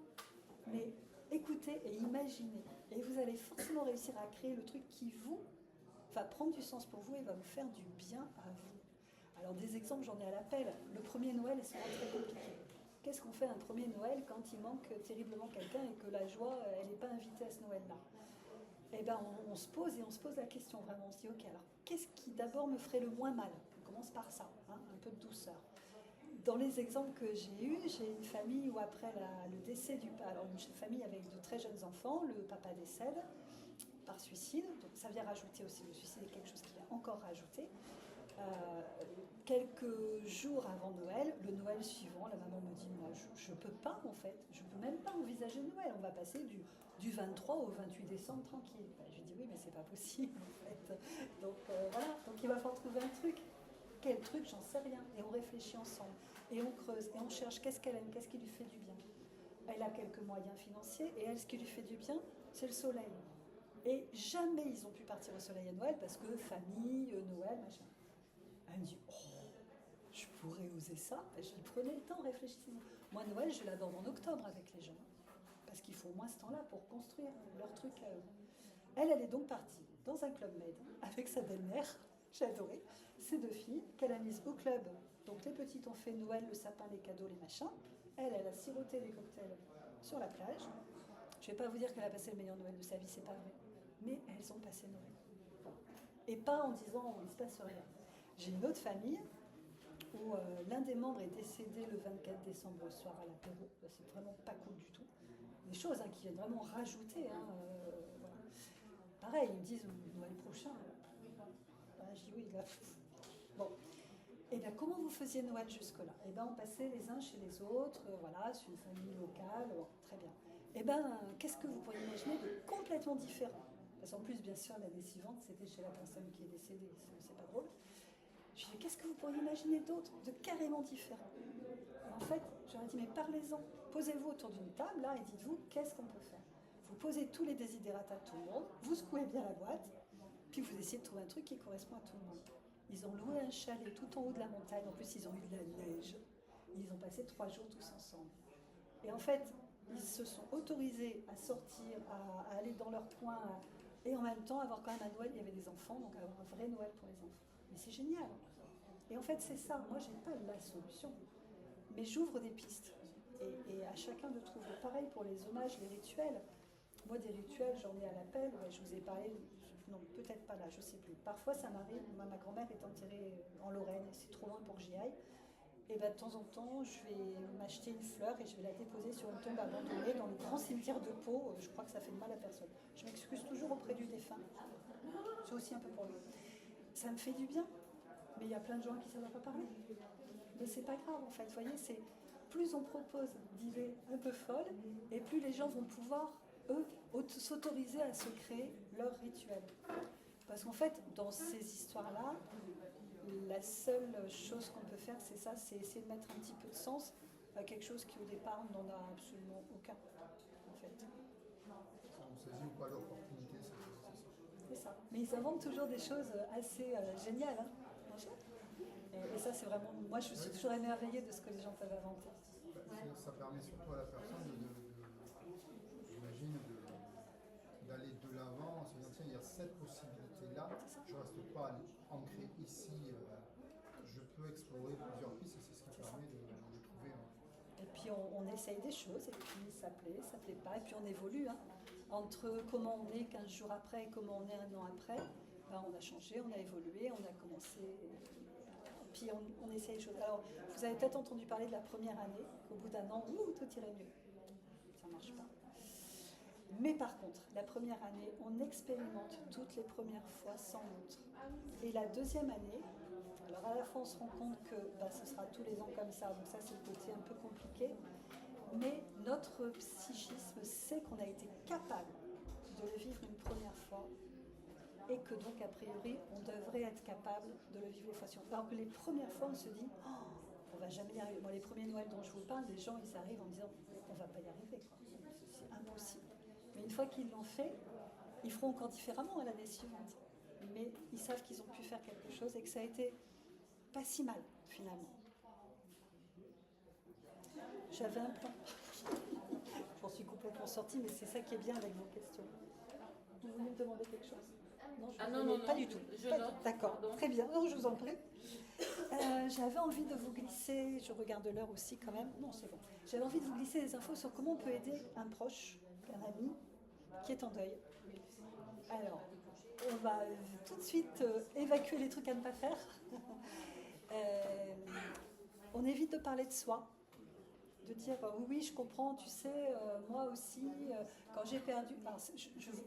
Mais écoutez et imaginez. Et vous allez forcément réussir à créer le truc qui va prendre du sens pour vous et va vous faire du bien à vous. Alors des exemples, j'en ai à l'appel. Le premier Noël est souvent très compliqué. Qu'est-ce qu'on fait un premier Noël quand il manque terriblement quelqu'un et que la joie, elle n'est pas invitée à ce Noël-là? Eh bien, on se pose la question vraiment. On se dit, ok, alors qu'est-ce qui d'abord me ferait le moins mal? On commence par ça, hein, un peu de douceur. Dans les exemples que j'ai eus, j'ai une famille où après le décès du papa, alors une famille avec de très jeunes enfants, le papa décède par suicide, donc ça vient rajouter aussi, le suicide est quelque chose qui vient encore rajouter. Quelques jours avant Noël, le Noël suivant, la maman me dit, moi je peux pas en fait, je peux même pas envisager Noël, on va passer du 23 au 28 décembre tranquille. Ben, je lui dis oui mais c'est pas possible en fait. Donc voilà, donc il va falloir trouver un truc. Quel truc, j'en sais rien. Et on réfléchit ensemble. Et on creuse. Et on cherche qu'est-ce qu'elle aime, qu'est-ce qui lui fait du bien. Elle a quelques moyens financiers. Et elle, ce qui lui fait du bien, c'est le soleil. Et jamais ils ont pu partir au soleil à Noël parce que famille, Noël, machin. Elle me dit, oh, je pourrais oser ça. Et je lui prenais le temps, réfléchissez-vous. Moi, Noël, je l'adore en octobre avec les gens. Parce qu'il faut au moins ce temps-là pour construire leur truc à eux. Elle est donc partie dans un club med avec sa belle-mère. J'ai adoré. Ces deux filles qu'elle a mises au club. Donc les petites ont fait Noël, le sapin, les cadeaux, les machins. Elle a siroté des cocktails sur la plage. Je ne vais pas vous dire qu'elle a passé le meilleur Noël de sa vie, c'est pas vrai. Mais elles ont passé Noël. Et pas en disant il ne se passe rien. J'ai une autre famille où l'un des membres est décédé le 24 décembre au soir à l'apéro. C'est vraiment pas cool du tout. Des choses qui viennent vraiment rajouter. Voilà. Pareil, ils me disent Noël prochain. Je dis oui, là. Bon. Et bien, comment vous faisiez Noël jusque-là? Eh bien, on passait les uns chez les autres, voilà, sur une famille locale, bon, très bien. Eh bien, qu'est-ce que vous pourriez imaginer de complètement différent? Parce qu'en plus, bien sûr, l'année suivante, c'était chez la personne qui est décédée, c'est pas drôle. Je dis, qu'est-ce que vous pourriez imaginer d'autre, de carrément différent? En fait, j'aurais dit, mais parlez-en. Posez-vous autour d'une table, là, et dites-vous, qu'est-ce qu'on peut faire? Vous posez tous les désidératas de tout le monde, vous secouez bien la boîte, puis vous essayez de trouver un truc qui correspond à tout le monde. Ils ont loué un chalet tout en haut de la montagne. En plus, ils ont eu de la neige. Ils ont passé 3 jours tous ensemble. Et en fait, ils se sont autorisés à sortir, à aller dans leur coin, et en même temps avoir quand même un Noël. Il y avait des enfants, donc avoir un vrai Noël pour les enfants. Mais c'est génial. Et en fait, c'est ça. Moi, je n'ai pas la solution. Mais j'ouvre des pistes. Et à chacun de trouver. Pareil pour les hommages, les rituels. Moi, des rituels, j'en ai à l'appel. Je vous ai parlé... Non, peut-être pas là, je ne sais plus. Parfois, ça m'arrive. Ma grand-mère est enterrée en Lorraine, c'est trop loin pour que j'y aille. Et ben, de temps en temps, je vais m'acheter une fleur et je vais la déposer sur une tombe abandonnée dans le grand cimetière de Pau. Je crois que ça fait de mal à personne. Je m'excuse toujours auprès du défunt. C'est aussi un peu pour lui. Ça me fait du bien. Mais il y a plein de gens à qui ça ne va pas parler. Mais c'est pas grave, en fait. Vous voyez, c'est plus on propose d'idées un peu folles, et plus les gens vont pouvoir, eux, s'autoriser à se créer leur rituel. Parce qu'en fait, dans ces histoires-là, la seule chose qu'on peut faire, c'est ça, c'est essayer de mettre un petit peu de sens à quelque chose qui, au départ, n'en a absolument aucun, en fait. On saisit ou pas l'opportunité, c'est ça. C'est ça. Mais ils inventent toujours des choses assez géniales. Hein. Et ça, c'est vraiment. Moi, je suis toujours émerveillée de ce que les gens peuvent inventer. Ça permet surtout à la personne j'imagine, d'aller de l'avant, en se disant tiens, il y a cette possibilité-là, je ne reste pas ancré ici, je peux explorer plusieurs pistes, et c'est ce qui permet de trouver. Et puis on essaye des choses, et puis ça plaît pas, et puis on évolue. Hein. Entre comment on est 15 jours après et comment on est un an après, ben, on a changé, on a évolué, on a commencé. Puis on essaye des choses. Alors, vous avez peut-être entendu parler de la première année, qu'au bout d'un an, tout irait mieux. Ça ne marche pas. Mais par contre, la première année, on expérimente toutes les premières fois sans l'autre. Et la deuxième année, alors à la fois on se rend compte que ce sera tous les ans comme ça, donc ça c'est le côté un peu compliqué, mais notre psychisme sait qu'on a été capable de le vivre une première fois et que donc a priori on devrait être capable de le vivre les fois suivantes. Alors que les premières fois on se dit on va jamais y arriver. Moi les premiers Noëls dont je vous parle, les gens ils arrivent en disant on va pas y arriver, quoi. C'est impossible. Mais une fois qu'ils l'ont fait, ils feront encore différemment à l'année suivante. Mais ils savent qu'ils ont pu faire quelque chose et que ça a été pas si mal finalement. J'avais un plan. J'en suis complètement sortie, mais c'est ça qui est bien avec vos questions. Vous voulez me demander quelque chose? Non, non, pas du tout. D'accord, très bien. Non, je vous en prie. J'avais envie de vous glisser, je regarde l'heure aussi quand même. Non, c'est bon. J'avais envie de vous glisser des infos sur comment on peut aider un proche, un ami, qui est en deuil. Alors, on va tout de suite évacuer les trucs à ne pas faire. On évite de parler de soi, de dire oui, je comprends, tu sais, moi aussi, quand j'ai perdu, alors,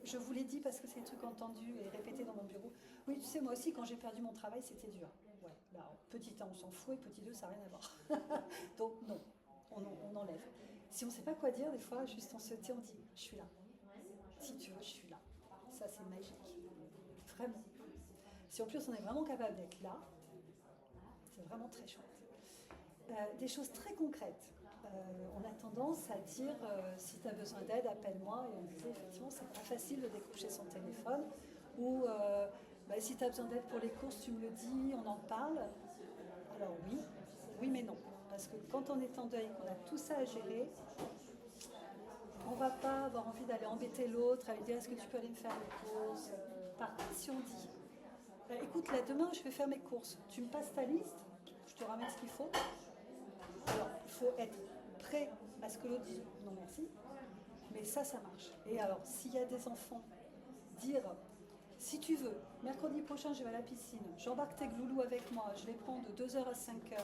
je vous l'ai dit parce que c'est des trucs entendus et répétés dans mon bureau, oui, tu sais, moi aussi, quand j'ai perdu mon travail, c'était dur. Ouais, là, petit 1, on s'en fout, et petit 2, ça n'a rien à voir. Donc, non, on enlève. Si on ne sait pas quoi dire, des fois, juste on se tait, on dit, je suis là. Si tu veux, je suis là. Ça, c'est magique. Vraiment. Si en plus, on est vraiment capable d'être là, c'est vraiment très chouette. Des choses très concrètes. On a tendance à dire si tu as besoin d'aide, appelle-moi. Et on disait effectivement, c'est pas facile de décrocher son téléphone. Ou si tu as besoin d'aide pour les courses, tu me le dis, on en parle. Alors oui, mais non. Parce que quand on est en deuil, qu'on a tout ça à gérer, on ne va pas avoir envie d'aller embêter l'autre, à lui dire est-ce que tu peux aller me faire les courses. Par contre, si on dit écoute, là demain je vais faire mes courses, tu me passes ta liste, je te ramène ce qu'il faut. Alors, il faut être prêt à ce que l'autre dise non merci, mais ça marche. Et alors, s'il y a des enfants, dire si tu veux, mercredi prochain je vais à la piscine, j'embarque tes gloulous avec moi, je les prends de 2h à 5h.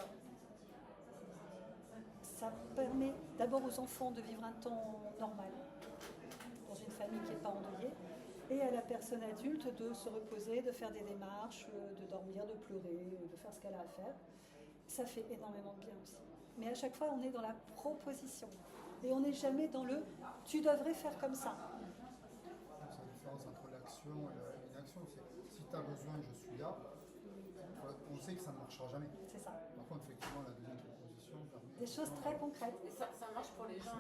Ça permet d'abord aux enfants de vivre un temps normal, dans une famille qui n'est pas endeuillée, et à la personne adulte de se reposer, de faire des démarches, de dormir, de pleurer, de faire ce qu'elle a à faire. Ça fait énormément de bien aussi. Mais à chaque fois, on est dans la proposition. Et on n'est jamais dans le « tu devrais faire comme ça ». C'est la différence entre l'action et l'inaction. Si tu as besoin, je suis là. On sait que ça ne marchera jamais. C'est ça. Par contre, effectivement, la deuxième proposition permet... Des choses très concrètes. Et ça marche pour les gens.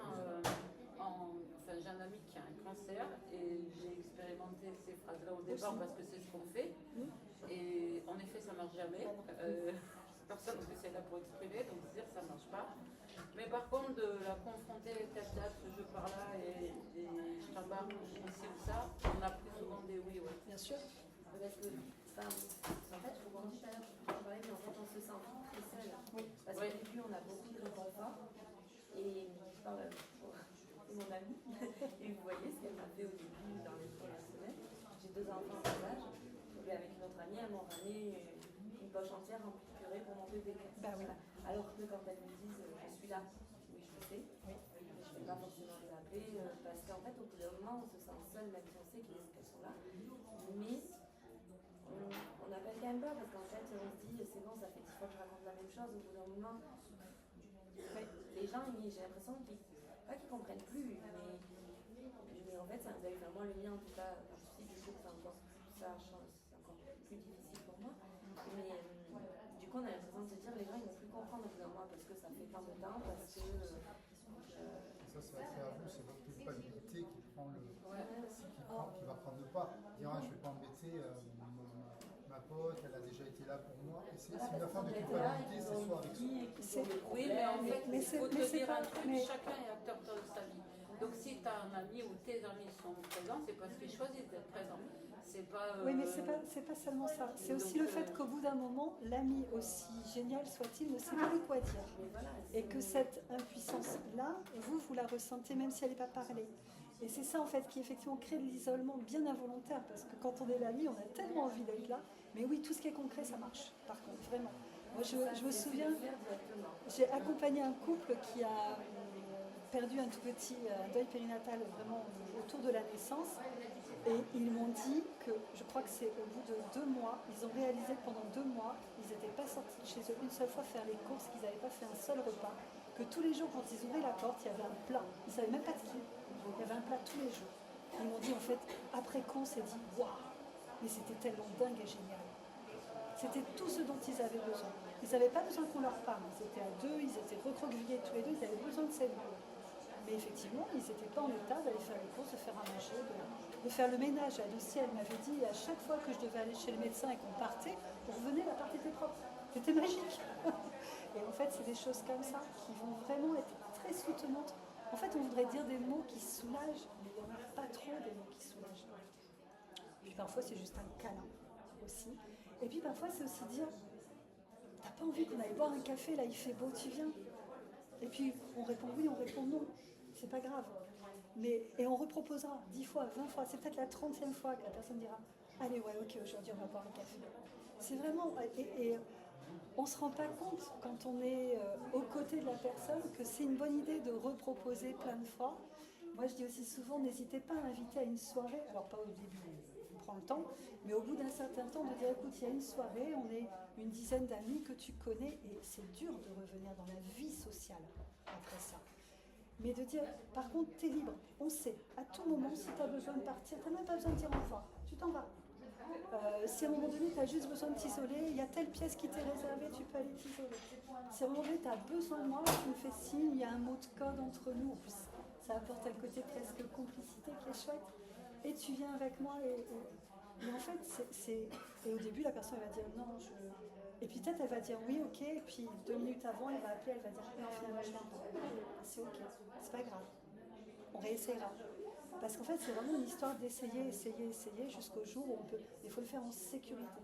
Enfin, j'ai un ami qui a un cancer et j'ai expérimenté ces phrases-là au départ parce que c'est ce qu'on fait. Et en effet, ça ne marche jamais. Personne ne sait là pour exprimer, donc dire ça ne marche pas. Mais par contre, de la confronter tête à tête, je par là et je t'embarque ici ou ça, on a plus souvent des oui. Ouais. Bien sûr. Parce que, en fait, je vous dis tout à l'heure, je parlais, mais en fait, on se sent très seul. Oui. Parce qu'au début, on a beaucoup de réconfort. Et je parle pour mon amie. Et vous voyez ce qu'elle m'a fait au début, dans les premières semaines. J'ai 2 enfants en bas âge. Et avec une autre amie, elle m'a ramené une poche entière remplie de purée pour mon bébé. Bah oui. Alors que quand elles me disent je suis là, oui, je le sais. Oui. Je ne vais pas forcément les appeler parce qu'en fait, au bout d'un moment, on se sent seul, même si on sait qu'elles sont là. Mais on n'appelle quand même pas parce qu'en fait, on se dit c'est bon, ça fait 10 fois que je raconte la même chose. Au bout d'un moment, les gens, j'ai l'impression qu'ils comprennent plus. Mais en fait, c'est un deuil. Enfin, moi, le mien, en tout cas, quand je suis du coup, c'est encore plus difficile pour moi. Mais du coup, on a l'impression de se dire les gens ils vont plus comprendre au bout d'un mois parce que ça fait tant de temps, parce que. Ça, c'est assez à vous, c'est votre culpabilité qui prend qui va prendre le pas. Dire je ne vais pas embêter c'est ma pote, elle a déjà été là pour moi. Et c'est une affaire de culpabilité, c'est soit avec Oui, mais en fait, mais il c'est- faut te mais c'est dire pas- un truc, mais- chacun est acteur de sa vie. Donc si tu as un ami ou tes amis sont présents, c'est parce qu'ils choisissent d'être présents. C'est pas... Oui, mais c'est pas seulement ça. C'est aussi le fait qu'au bout d'un moment, l'ami, aussi génial soit-il, ne sait plus quoi dire. Et que cette impuissance-là, vous la ressentez même si elle n'est pas parlée. Et c'est ça, en fait, qui effectivement crée de l'isolement bien involontaire. Parce que quand on est l'ami, on a tellement envie d'être là. Mais oui, tout ce qui est concret, ça marche. Par contre, vraiment. Moi, je me souviens, j'ai accompagné un couple qui a perdu un tout petit deuil périnatal vraiment autour de la naissance. Et ils m'ont dit que, je crois que c'est au bout de 2 mois, ils ont réalisé que pendant 2 mois, ils n'étaient pas sortis de chez eux une seule fois faire les courses, qu'ils n'avaient pas fait un seul repas, que tous les jours, quand ils ouvraient la porte, il y avait un plat. Ils ne savaient même pas de qui. Il y avait un plat tous les jours. Ils m'ont dit, en fait, après qu'on s'est dit, waouh, mais c'était tellement dingue et génial. C'était tout ce dont ils avaient besoin. Ils n'avaient pas besoin qu'on leur parle. Ils étaient à 2, ils étaient recroquevillés tous les deux, ils avaient besoin de cette bulle. Mais effectivement, ils n'étaient pas en état d'aller faire les courses, de faire à manger, de faire le ménage. Lucie, elle m'avait dit, à chaque fois que je devais aller chez le médecin et qu'on partait, on revenait, l'appart était propre. C'était magique. Et en fait, c'est des choses comme ça qui vont vraiment être très soutenantes. En fait, on voudrait dire des mots qui soulagent, mais il n'y en a pas trop des mots qui soulagent. Puis parfois, c'est juste un câlin aussi. Et puis parfois, c'est aussi dire, t'as pas envie qu'on aille boire un café, là il fait beau, tu viens. Et puis on répond oui, on répond non, c'est pas grave. Et on reproposera 10 fois, 20 fois, c'est peut-être la 30e fois que la personne dira allez ouais ok, aujourd'hui on va boire un café. C'est vraiment, et on ne se rend pas compte quand on est aux côtés de la personne que c'est une bonne idée de reproposer plein de fois. Moi je dis aussi souvent, n'hésitez pas à inviter à une soirée, alors pas au début, on prend le temps, mais au bout d'un certain temps de dire écoute, il y a une soirée, on est une dizaine d'amis que tu connais et c'est dur de revenir dans la vie sociale après ça. Mais de dire, par contre, t'es libre, on sait, à tout moment, si tu as besoin de partir, tu n'as même pas besoin de dire au revoir, tu t'en vas. Si à un moment donné, tu as juste besoin de t'isoler, il y a telle pièce qui t'est réservée, tu peux aller t'isoler. Si à un moment donné, tu as besoin de moi, tu me fais signe, il y a un mot de code entre nous, en plus, ça apporte un côté presque complicité qui est chouette, et tu viens avec moi, et en fait, et au début, la personne elle va dire non, et puis peut-être elle va dire oui, ok, et puis 2 minutes avant, elle va appeler, elle va dire non, finalement, je viens pas. C'est ok, c'est pas grave, on réessayera. Parce qu'en fait, c'est vraiment une histoire d'essayer, essayer, essayer jusqu'au jour où on peut. Il faut le faire en sécurité.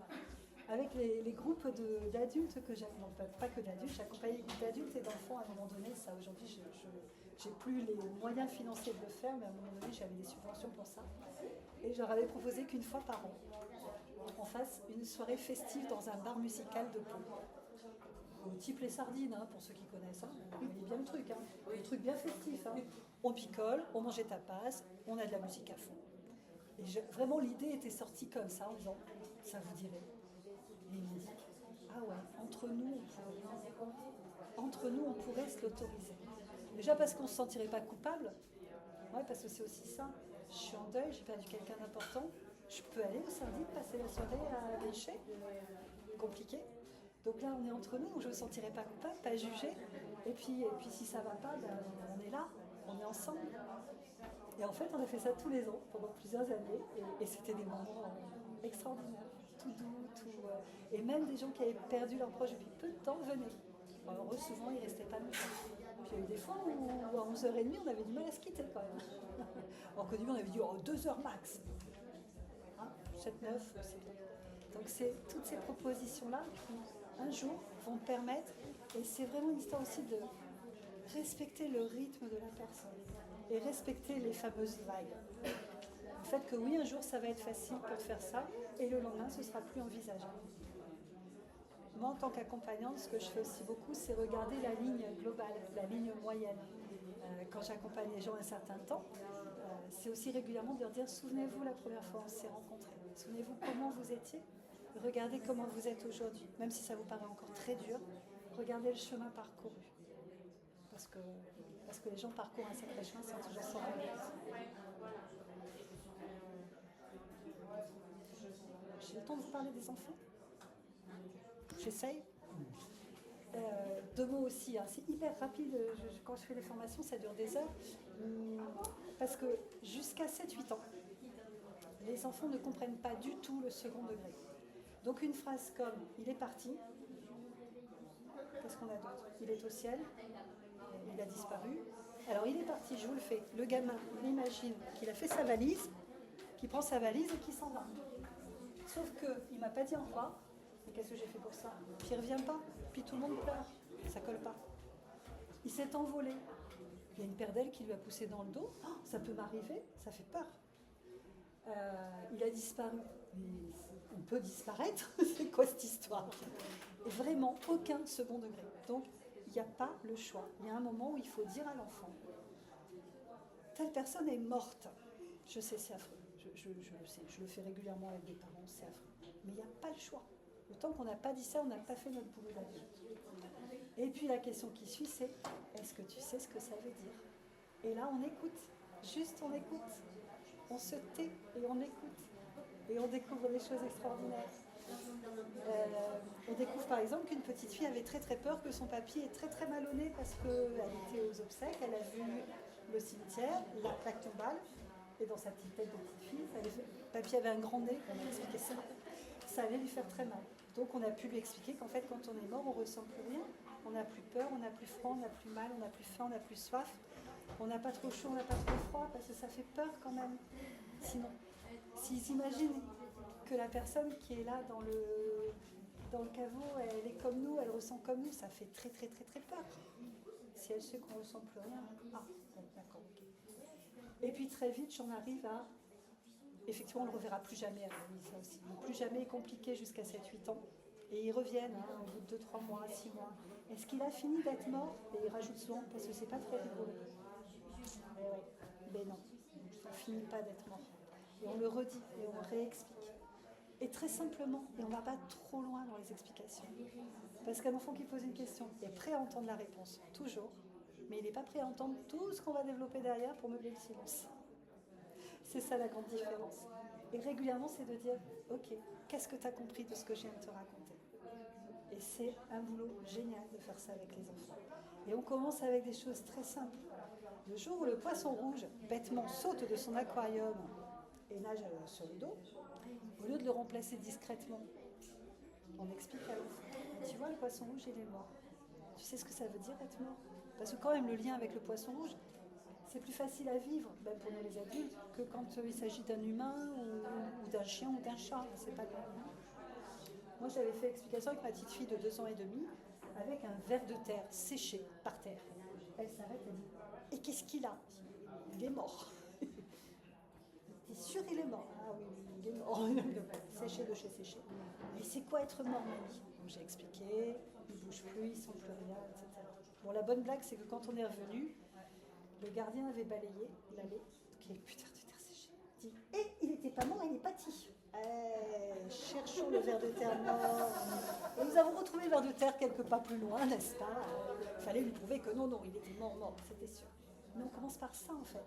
Avec les groupes d'adultes que j'avais, non pas que d'adultes, j'accompagnais des groupes d'adultes et d'enfants à un moment donné. Ça, aujourd'hui, j'ai plus les moyens financiers de le faire, mais à un moment donné, j'avais des subventions pour ça. Et je leur avais proposé qu'une fois par an, on fasse une soirée festive dans un bar musical de Pau. Au type les sardines, hein, pour ceux qui connaissent. Hein. Vous voyez bien le truc, hein. Le truc bien festif. Hein. On picole, on mangeait tapas, on a de la musique à fond. Et vraiment, l'idée était sortie comme ça, en disant, ça vous dirait. Et ils m'ont dit, ah ouais, entre nous, on pourrait se l'autoriser. Déjà parce qu'on ne se sentirait pas coupable. Ouais, parce que c'est aussi ça. Je suis en deuil, j'ai perdu quelqu'un d'important. Je peux aller au sardines, passer la soirée à lécher. Compliqué. Donc là, on est entre nous, je ne me sentirai pas coupable, pas jugée. Et puis si ça ne va pas, ben, on est là, on est ensemble. Et en fait, on a fait ça tous les ans, pendant plusieurs années. Et c'était des moments extraordinaires, tout doux, et même des gens qui avaient perdu leurs proches depuis peu de temps venaient. Alors eux, souvent, ils ne restaient pas longtemps. Puis il y a eu des fois où à 11h30, on avait du mal à se quitter quand même. Alors qu'au début, on avait dit 2 heures max. Hein, 7-9, c'est bien. Donc c'est toutes ces propositions-là qui, un jour, vont permettre, et c'est vraiment une histoire aussi de respecter le rythme de la personne et respecter les fameuses vagues. Le fait que oui, un jour, ça va être facile pour te faire ça, et le lendemain, ce sera plus envisageable. Moi, en tant qu'accompagnante, ce que je fais aussi beaucoup, c'est regarder la ligne globale, la ligne moyenne. Quand j'accompagne les gens un certain temps, c'est aussi régulièrement de leur dire, souvenez-vous la première fois où on s'est rencontrés, souvenez-vous comment vous étiez, regardez comment vous êtes aujourd'hui, même si ça vous paraît encore très dur, regardez le chemin parcouru. Parce que les gens parcourent un sacré chemin sans toujours s'en rendre compte. J'ai le temps de vous parler des enfants. J'essaye. 2 mots aussi, hein. C'est hyper rapide, quand je fais les formations ça dure des heures, parce que jusqu'à 7-8 ans, Les enfants ne comprennent pas du tout le second degré. Donc une phrase comme « il est parti », qu'est-ce qu'on a d'autre? Il est au ciel, il a disparu. Alors il est parti, je vous le fais. Le gamin, il imagine qu'il a fait sa valise, qu'il prend sa valise et qu'il s'en va. Sauf qu'il ne m'a pas dit au revoir. Mais qu'est-ce que j'ai fait pour ça? Puis il ne revient pas. Puis tout le monde pleure. Ça ne colle pas. Il s'est envolé. Il y a une paire d'ailes qui lui a poussé dans le dos. Oh, ça peut m'arriver, ça fait peur. Il a disparu. Mais on peut disparaître. C'est quoi cette histoire? Vraiment aucun second degré. Donc il n'y a pas le choix. Il y a un moment où il faut dire à l'enfant, telle personne est morte. Je sais, c'est affreux. Je le sais. Je le fais régulièrement avec des parents, c'est affreux. Mais il n'y a pas le choix. Le temps qu'on n'a pas dit ça, on n'a pas fait notre boulot d'adulte. Et puis la question qui suit, c'est est-ce que tu sais ce que ça veut dire? Et là, on écoute. Juste, on écoute. On se tait et on écoute. Et on découvre des choses extraordinaires. On découvre par exemple qu'une petite fille avait très très peur que son papy est très très malhonnête parce qu'elle était aux obsèques, elle a vu le cimetière, la plaque tombale, et dans sa petite tête de petite fille, papy avait un grand nez, on a expliqué ça, ça allait lui faire très mal. Donc on a pu lui expliquer qu'en fait quand on est mort, on ne ressent plus rien, on n'a plus peur, on n'a plus froid, on n'a plus mal, on n'a plus faim, on n'a plus soif, on n'a pas trop chaud, on n'a pas trop froid, parce que ça fait peur quand même. Sinon, s'ils imaginent que la personne qui est là dans le caveau, elle est comme nous, elle ressent comme nous, ça fait très très très très peur. Si elle sait qu'on ne ressent plus rien, ah, bon, d'accord, ok. Et puis très vite, j'en arrive à... Effectivement, on ne le reverra plus jamais, ça aussi. Le plus jamais est compliqué jusqu'à 7-8 ans. Et ils reviennent au bout de 2-3 mois, 6 mois. Est-ce qu'il a fini d'être mort? Et ils rajoutent souvent, parce que c'est pas très rigolo. Mais non, ça ne finit pas d'être mort. Et on le redit, et on réexplique. Et très simplement, et on ne va pas trop loin dans les explications. Parce qu'un enfant qui pose une question est prêt à entendre la réponse, toujours, mais il n'est pas prêt à entendre tout ce qu'on va développer derrière pour meubler le silence. C'est ça la grande différence. Et régulièrement, c'est de dire, ok, qu'est-ce que tu as compris de ce que je viens de te raconter? Et c'est un boulot génial de faire ça avec les enfants. Et on commence avec des choses très simples. Le jour où le poisson rouge, bêtement, saute de son aquarium et nage sur le dos, au lieu de le remplacer discrètement, on explique à l'enfant. Tu vois, le poisson rouge, il est mort. Tu sais ce que ça veut dire être mort? Parce que quand même, le lien avec le poisson rouge, c'est plus facile à vivre, même pour nous les adultes, que quand il s'agit d'un humain ou d'un chien ou d'un chat. C'est pas le même. Moi, j'avais fait l'explication avec ma petite fille de 2 ans et demi, avec un ver de terre séché par terre. Elle s'arrête et dit « Et qu'est-ce qu'il a ?» Il est mort. T'es sûr il est mort? Ah oui, il est mort. Séché de chez séché. Mais c'est quoi être mort, mamie? Donc j'ai expliqué, il ne bouge plus, il ne sent plus rien, etc. Bon, la bonne blague, c'est que quand on est revenu, le gardien avait balayé l'allée, donc il n'y avait plus de ver de terre séché. Il dit « Et il n'était pas mort, il est pâti. » Cherchons le ver de terre mort. Et nous avons retrouvé le ver de terre quelques pas plus loin, n'est-ce pas? Il fallait lui prouver que non, il était mort, c'était sûr. Mais on commence par ça, en fait.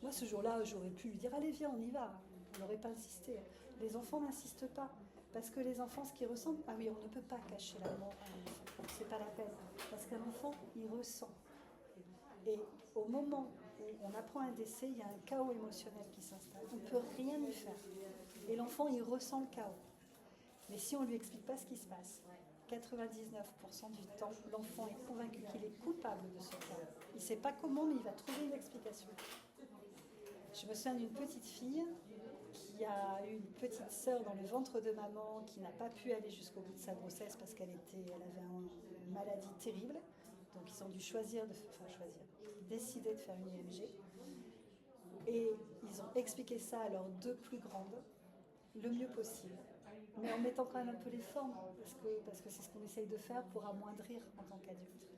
Moi, ce jour-là, j'aurais pu lui dire « Allez, viens, on y va ». On n'aurait pas insisté. Les enfants n'insistent pas. Parce que les enfants, ce qu'ils ressentent... Ah oui, on ne peut pas cacher la mort à un enfant. C'est pas la peine. Parce qu'un enfant, il ressent. Et au moment où on apprend un décès, il y a un chaos émotionnel qui s'installe. On ne peut rien y faire. Et l'enfant, il ressent le chaos. Mais si on ne lui explique pas ce qui se passe, 99% du temps, l'enfant est convaincu qu'il est coupable de ce chaos. Il ne sait pas comment, mais il va trouver une explication. Je me souviens d'une petite fille qui a eu une petite sœur dans le ventre de maman qui n'a pas pu aller jusqu'au bout de sa grossesse parce qu'elle avait une maladie terrible. Donc ils ont dû décider de faire une IMG. Et ils ont expliqué ça à leurs 2 plus grandes, le mieux possible. Mais en mettant quand même un peu les formes, parce que c'est ce qu'on essaye de faire pour amoindrir en tant qu'adulte.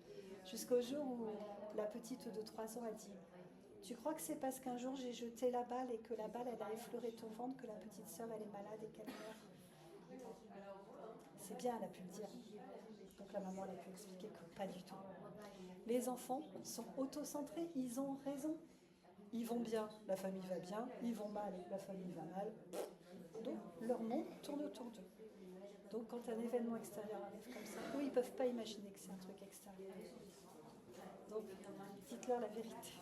Jusqu'au jour où la petite de 3 ans a dit « Tu crois que c'est parce qu'un jour j'ai jeté la balle et que la balle elle a effleuré ton ventre que la petite sœur elle est malade et qu'elle meurt ?» C'est bien, elle a pu le dire. Donc la maman elle a pu expliquer que pas du tout. Les enfants sont autocentrés, ils ont raison. Ils vont bien, la famille va bien. Ils vont mal, la famille va mal. Donc leur monde tourne autour d'eux. Donc quand un événement extérieur arrive comme ça, eux ils ne peuvent pas imaginer que c'est un truc extérieur. Donc dites-leur la vérité.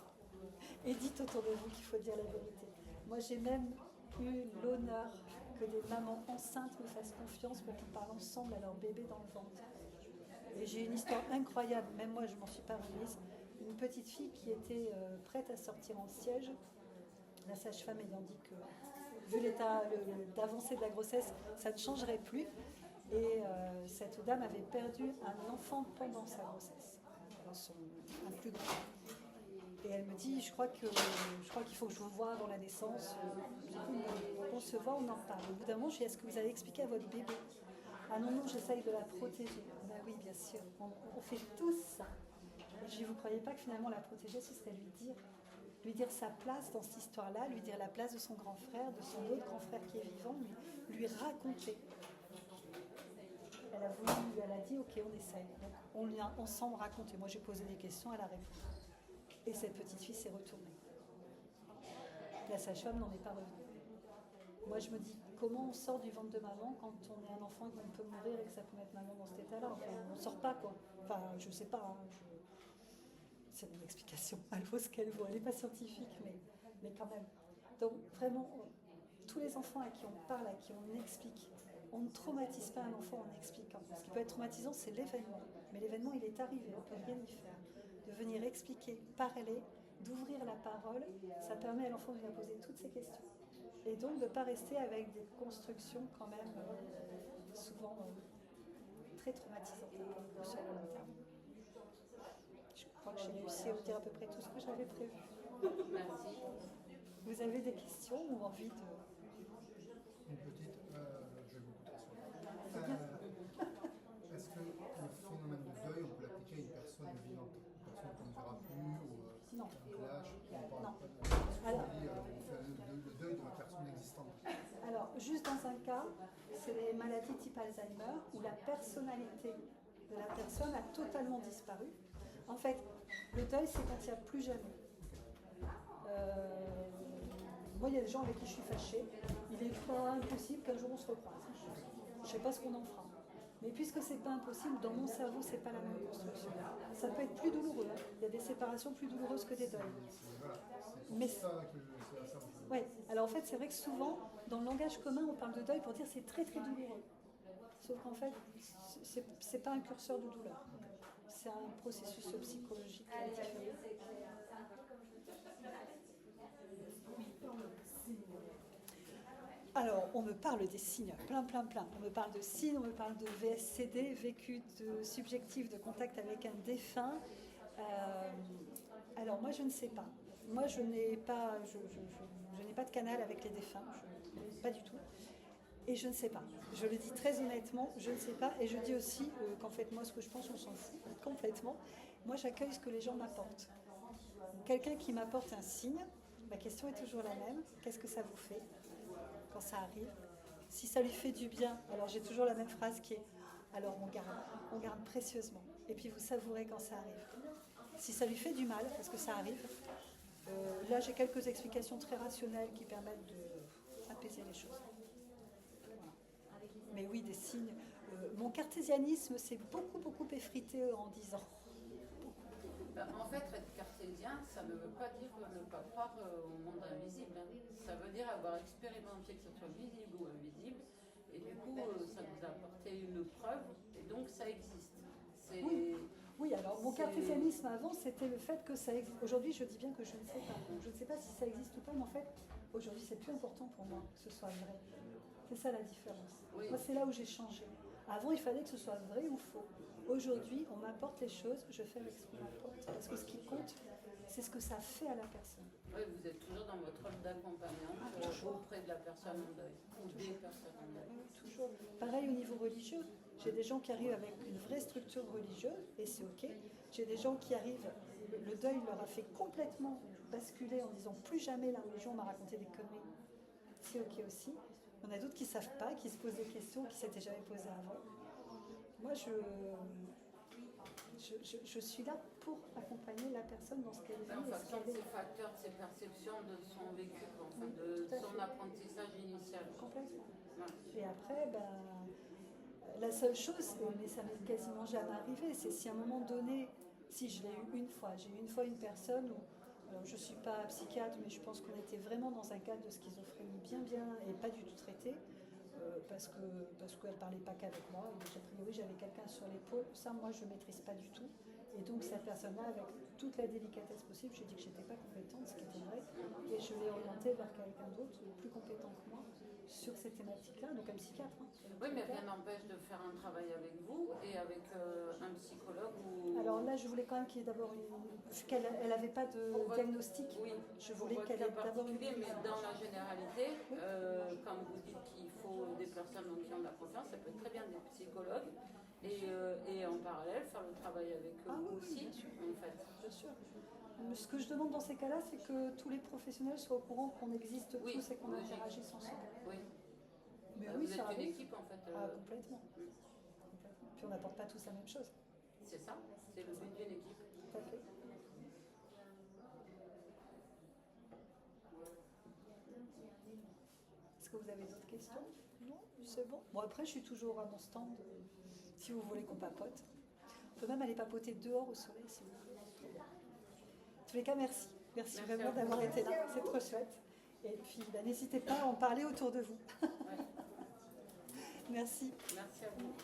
Et dites autour de vous qu'il faut dire la vérité. Moi j'ai même eu l'honneur que des mamans enceintes me fassent confiance pour qu'on parle ensemble à leur bébé dans le ventre. Et j'ai une histoire incroyable, même moi je m'en suis pas remise. Une petite fille qui était prête à sortir en siège, la sage-femme ayant dit que, vu l'état d'avancée de la grossesse, ça ne changerait plus. Et cette dame avait perdu un enfant pendant sa grossesse, un plus grand. Et elle me dit, je crois qu'il faut que je vous voie avant la naissance. On se voit, on en parle. Au bout d'un moment, je dis, est-ce que vous avez expliqué à votre bébé? Ah non, non, j'essaye de la protéger. Ben oui, bien sûr, on fait tous ça. Et je dis, vous ne croyez pas que finalement la protéger, ce serait lui dire sa place dans cette histoire-là, lui dire la place de son grand frère, de son autre grand frère qui est vivant, lui raconter. Elle a dit, ok, on essaye. Donc, on lui a ensemble raconté. Moi, j'ai posé des questions, elle a répondu. Et cette petite fille s'est retournée. La sage-femme n'en est pas revenue. Moi, je me dis, comment on sort du ventre de maman quand on est un enfant et qu'on peut mourir et que ça peut mettre maman dans cet état-là? Enfin, on ne sort pas, quoi. Enfin, je ne sais pas. Hein, c'est mon explication. Elle vaut ce qu'elle vaut. Elle n'est pas scientifique, mais quand même. Donc, vraiment, tous les enfants à qui on parle, à qui on explique, on ne traumatise pas un enfant en expliquant. Ce qui peut être traumatisant, c'est l'événement. Mais l'événement, il est arrivé, on ne peut rien y faire. De venir expliquer, parler, d'ouvrir la parole, ça permet à l'enfant de venir poser toutes ses questions. Et donc de ne pas rester avec des constructions quand même souvent très traumatisantes sur le long terme. Je crois que j'ai réussi à vous dire à peu près tout ce que j'avais prévu. Merci. Vous avez des questions ou envie de... Une petite, je vais beaucoup te C'est bien. Est-ce que le phénomène de deuil, on peut l'appliquer à une personne vivante, une personne qu'on ne verra plus, ou Non. un clash, on Non. Alors, on fait le deuil de la personne existante. Alors, juste dans un cas, c'est les maladies type Alzheimer, où la personnalité de la personne a totalement disparu. En fait, le deuil, c'est quand il n'y a plus jamais. Moi, il y a des gens avec qui je suis fâchée. Il n'est pas impossible qu'un jour on se recroise. Je ne sais pas ce qu'on en fera. Mais puisque c'est pas impossible, dans mon cerveau, c'est pas la même construction. Ça peut être plus douloureux. Hein. Il y a des séparations plus douloureuses que des deuils. Voilà, Mais c'est ça que je... ouais. Alors en fait, c'est vrai que souvent, dans le langage commun, on parle de deuil pour dire c'est très très douloureux. Sauf qu'en fait, c'est pas un curseur de douleur. C'est un processus psychologique différent. Alors, on me parle des signes, plein. On me parle de signes, on me parle de VSCD, vécu de subjectif de contact avec un défunt. Alors, moi, je ne sais pas. Moi, je n'ai pas de canal avec les défunts, pas du tout. Et je ne sais pas. Je le dis très honnêtement, je ne sais pas. Et je dis aussi qu'en fait, moi, ce que je pense, on s'en fout complètement. Moi, j'accueille ce que les gens m'apportent. Quelqu'un qui m'apporte un signe, ma question est toujours la même. Qu'est-ce que ça vous fait quand ça arrive? Si ça lui fait du bien, alors j'ai toujours la même phrase qui est alors on garde précieusement. Et puis vous savourez quand ça arrive. Si ça lui fait du mal, parce que ça arrive, là j'ai quelques explications très rationnelles qui permettent d'apaiser les choses. Mais oui, des signes. Mon cartésianisme s'est beaucoup effrité en 10 ans. En fait, être cartésien, ça ne veut pas dire ne pas croire au monde invisible. Hein. Ça veut dire avoir expérimenté que ce soit visible ou invisible. Et du coup, ça nous a apporté une preuve. Et donc, ça existe. Oui, alors mon cartésianisme avant, c'était le fait que ça existe. Aujourd'hui, je dis bien que je ne sais pas. Donc, je ne sais pas si ça existe ou pas, mais en fait, aujourd'hui, c'est plus important pour moi que ce soit vrai. C'est ça la différence. Oui. Moi, c'est là où j'ai changé. Avant, il fallait que ce soit vrai ou faux. Aujourd'hui, on m'apporte les choses, je fais avec ce qu'on m'apporte. Parce que ce qui compte, c'est ce que ça fait à la personne. Oui, vous êtes toujours dans votre rôle d'accompagnante auprès de la personne en deuil. Ou des personnes en deuil. Oui, toujours. Pareil au niveau religieux. J'ai des gens qui arrivent avec une vraie structure religieuse, et c'est OK. J'ai des gens qui arrivent, le deuil leur a fait complètement basculer en disant plus jamais la religion m'a raconté des conneries. C'est OK aussi. Il y en a d'autres qui ne savent pas, qui se posent des questions, qui ne s'étaient jamais posées avant. Moi, je suis là pour accompagner la personne dans ce qu'elle vit. En fonction de ses facteurs, de ses perceptions, de son vécu, enfin, de son apprentissage initial. Complètement. Ouais. Et après, la seule chose, mais ça m'est quasiment jamais arrivé, c'est si à un moment donné, si je l'ai eu une fois, j'ai eu une fois une personne où Alors, je ne suis pas psychiatre, mais je pense qu'on était vraiment dans un cadre de schizophrénie bien et pas du tout traité. Parce qu'elle ne parlait pas qu'avec moi. Et donc, a priori, j'avais quelqu'un sur l'épaule. Ça, moi, je ne maîtrise pas du tout. Et donc, cette personne-là, avec toute la délicatesse possible, j'ai dit que je n'étais pas compétente, ce qui était vrai. Et je l'ai orientée vers quelqu'un d'autre, plus compétent que moi, sur ces thématiques-là, donc un psychiatre. Hein. Oui, mais rien n'empêche de faire un travail avec vous et avec un psychologue ou... Alors là, je voulais quand même qu'il y ait d'abord vu qu'elle n'avait pas de diagnostic, oui, je voulais qu'elle ait ait d'abord une... Mais dans la généralité, quand vous dites qu'il faut des personnes en qui on a confiance, ça peut être très bien des psychologues et en parallèle faire le travail avec eux aussi, en fait. Bien sûr. Ce que je demande dans ces cas-là, c'est que tous les professionnels soient au courant qu'on existe tous et qu'on interagisse ensemble. Oui. Mais Vous ça êtes une arrive. équipe en fait. Complètement. Puis on n'apporte pas tous la même chose. C'est ça, c'est le but d'une équipe. Tout à fait. Est-ce que vous avez d'autres questions? Non, c'est bon. Bon, après, je suis toujours à mon stand, si vous voulez qu'on papote. On peut même aller papoter dehors au soleil, si vous voulez. En tous les cas, merci. Merci vraiment d'avoir été là. C'est trop chouette. Et puis, n'hésitez pas à en parler autour de vous. Ouais. Merci. Merci à vous.